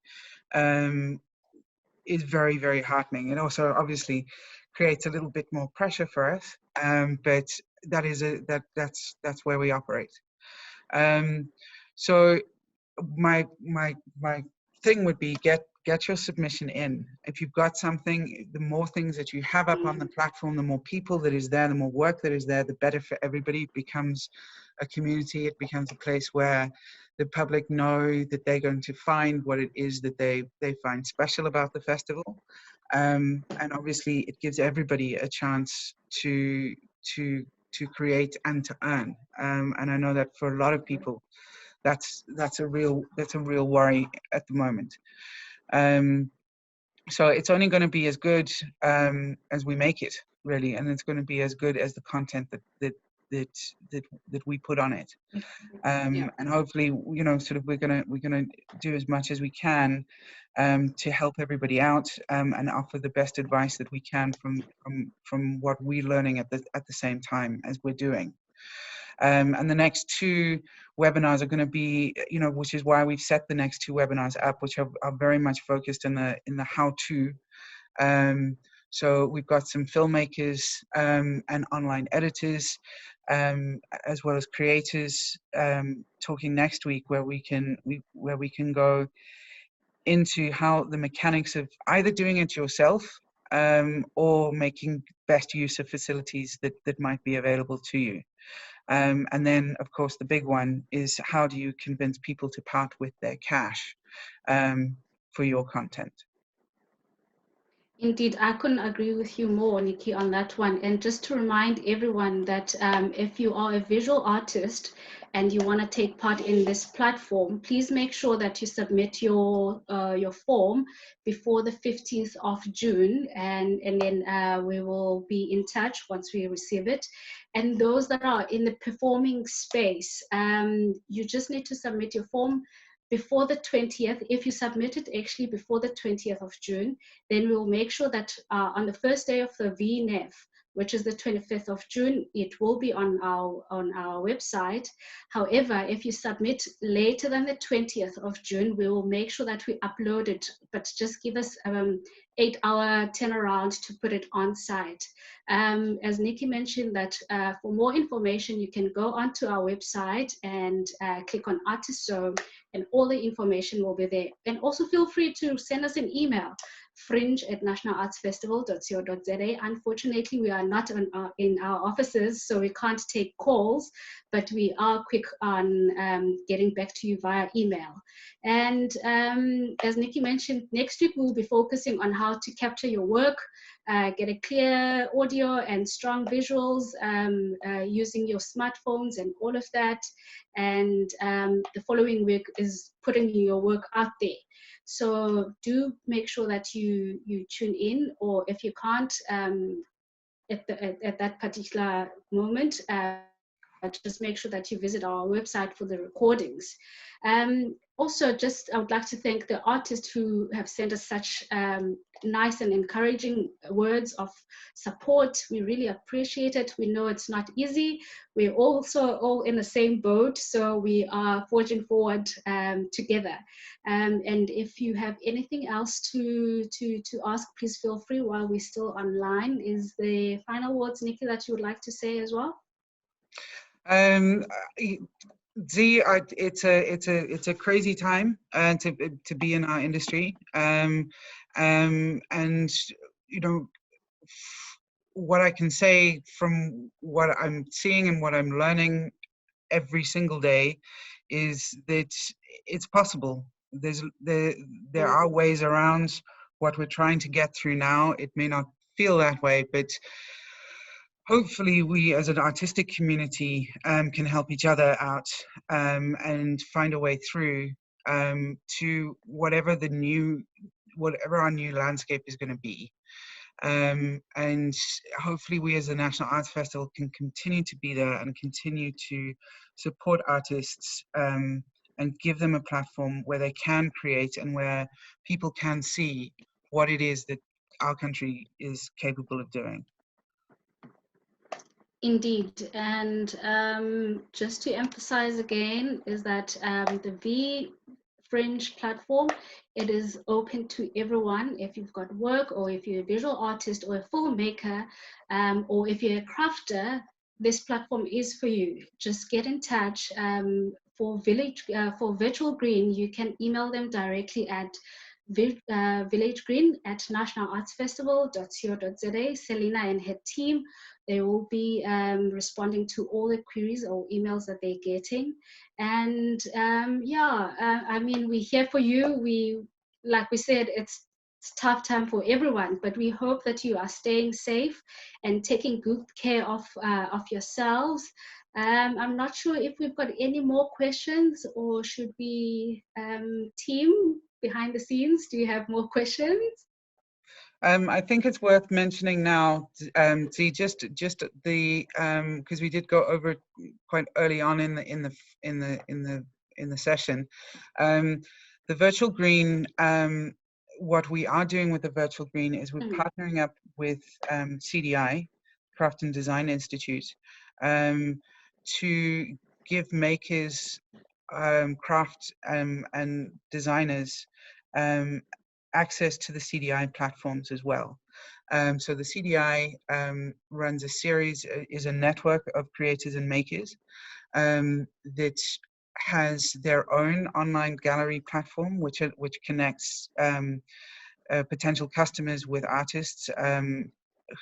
is very, very heartening. It also obviously creates a little bit more pressure for us, but that's where we operate. So my thing would be get your submission in. If you've got something, the more things that you have up on the platform, the more people that is there, the more work that is there, the better for everybody. It becomes a community. It becomes a place where the public know that they're going to find what it is that they find special about the festival. And obviously it gives everybody a chance to create and to earn. And I know that for a lot of people, that's a real worry at the moment. So it's only going to be as good as we make it, really, and it's going to be as good as the content that we put on it. Yeah. And hopefully, you know, sort of we're gonna do as much as we can to help everybody out and offer the best advice that we can from what we're learning at the same time as we're doing. And the next two webinars are going to be, you know, which is why we've set the next two webinars up, which are very much focused in the how-to. So we've got some filmmakers and online editors, as well as creators, talking next week, where we can go into how the mechanics of either doing it yourself or making best use of facilities that might be available to you. And then, of course, the big one is how do you convince people to part with their cash for your content? Indeed, I couldn't agree with you more, Nicci, on that one. And just to remind everyone that if you are a visual artist and you want to take part in this platform, please make sure that you submit your form before the 15th of June, and then we will be in touch once we receive it. And those that are in the performing space, you just need to submit your form before the 20th. If you submit it actually before the 20th of June, then we will make sure that on the first day of the VNEF, which is the 25th of June, it will be on our website. However, if you submit later than the 20th of June, we will make sure that we upload it, but just give us 8-hour turnaround to put it on site. As Nicci mentioned, that for more information, you can go onto our website and click on Artist Zone, and all the information will be there. And also feel free to send us an email, fringe@nationalartsfestival.co.za. Unfortunately, we are not in our offices, so we can't take calls, but we are quick on getting back to you via email. And as Nicci mentioned, next week we'll be focusing on how to capture your work, get a clear audio and strong visuals using your smartphones and all of that. And the following week is putting your work out there. So do make sure that you tune in, or if you can't at that particular moment, just make sure that you visit our website for the recordings. Also, I would like to thank the artists who have sent us such nice and encouraging words of support. We really appreciate it. We know it's not easy. We're also all in the same boat, so we are forging forward together. And if you have anything else to ask, please feel free while we're still online. Is the final words, Nicci, that you would like to say as well? It's a crazy time to be in our industry, and you know, what I can say from what I'm seeing and what I'm learning every single day is that it's possible. There are ways around what we're trying to get through now. It may not feel that way, but hopefully we as an artistic community can help each other out and find a way through to whatever our new landscape is going to be. And hopefully we as the National Arts Festival can continue to be there and continue to support artists and give them a platform where they can create and where people can see what it is that our country is capable of doing. Indeed, and just to emphasize again is that the vFringe platform, it is open to everyone. If you've got work, or if you're a visual artist or a filmmaker, or if you're a crafter, this platform is for you. Just get in touch. For Virtual Green, you can email them directly at villagegreen@nationalartsfestival.co.za. Selena and her team They will be responding to all the queries or emails that they're getting. And I mean, we're here for you. Like we said, it's tough time for everyone, but we hope that you are staying safe and taking good care of yourselves. I'm not sure if we've got any more questions, or should we, team behind the scenes, do you have more questions? I think it's worth mentioning now, just the because we did go over it quite early on in the session. The virtual green. What we are doing with the virtual green is we're partnering up with CDI, Craft and Design Institute, to give makers, craft and designers access to the CDI platforms as well. So the CDI runs a series, is a network of creators and makers that has their own online gallery platform, which connects potential customers with artists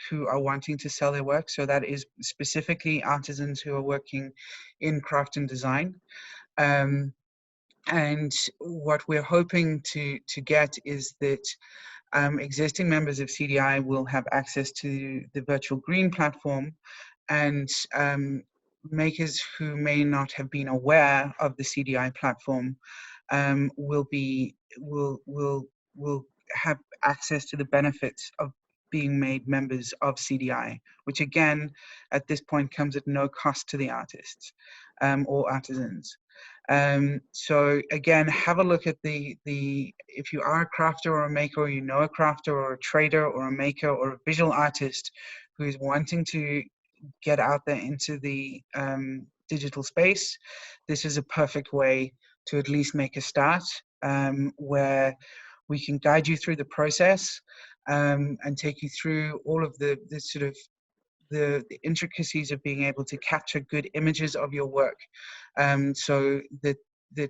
who are wanting to sell their work. So that is specifically artisans who are working in craft and design. And what we're hoping to get is that existing members of CDI will have access to the virtual green platform, and makers who may not have been aware of the CDI platform will have access to the benefits of being made members of CDI, which again, at this point, comes at no cost to the artists or artisans. So again, have a look at if you are a crafter or a maker, or you know a crafter or a trader or a maker or a visual artist who is wanting to get out there into the digital space, this is a perfect way to at least make a start, where we can guide you through the process and take you through all of the sort of the intricacies of being able to capture good images of your work, so that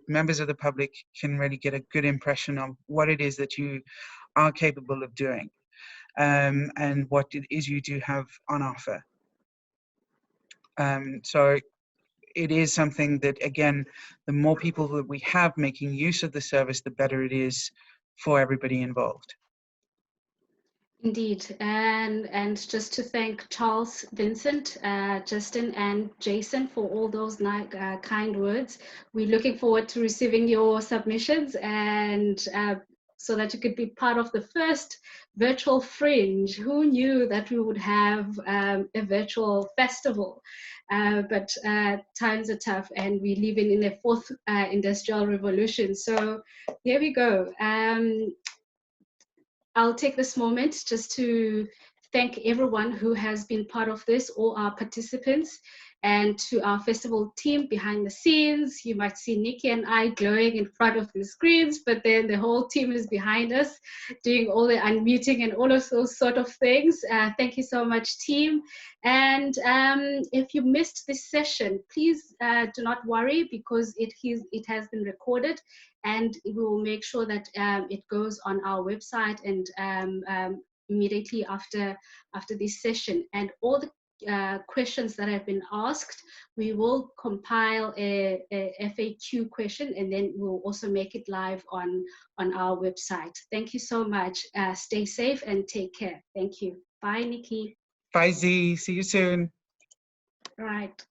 members of the public can really get a good impression of what it is that you are capable of doing, and what it is you do have on offer. So it is something that, again, the more people that we have making use of the service, the better it is for everybody involved. Indeed, and just to thank Charles, Vincent, Justin, and Jason for all those kind words. We're looking forward to receiving your submissions, and so that you could be part of the first virtual Fringe. Who knew that we would have a virtual festival? But times are tough, and we live in the fourth industrial revolution. So here we go. I'll take this moment just to thank everyone who has been part of this, all our participants, and to our festival team behind the scenes. You might see Nicci and I glowing in front of the screens, but then the whole team is behind us doing all the unmuting and all of those sort of things. Thank you so much, team. And if you missed this session, please do not worry, because it has been recorded, and we will make sure that it goes on our website and immediately after this session. And all the questions that have been asked, we will compile a FAQ question, and then we'll also make it live on our website. Thank you so much. Stay safe and take care. Thank you. Bye, Nicci. Bye, Z. See you soon. Right.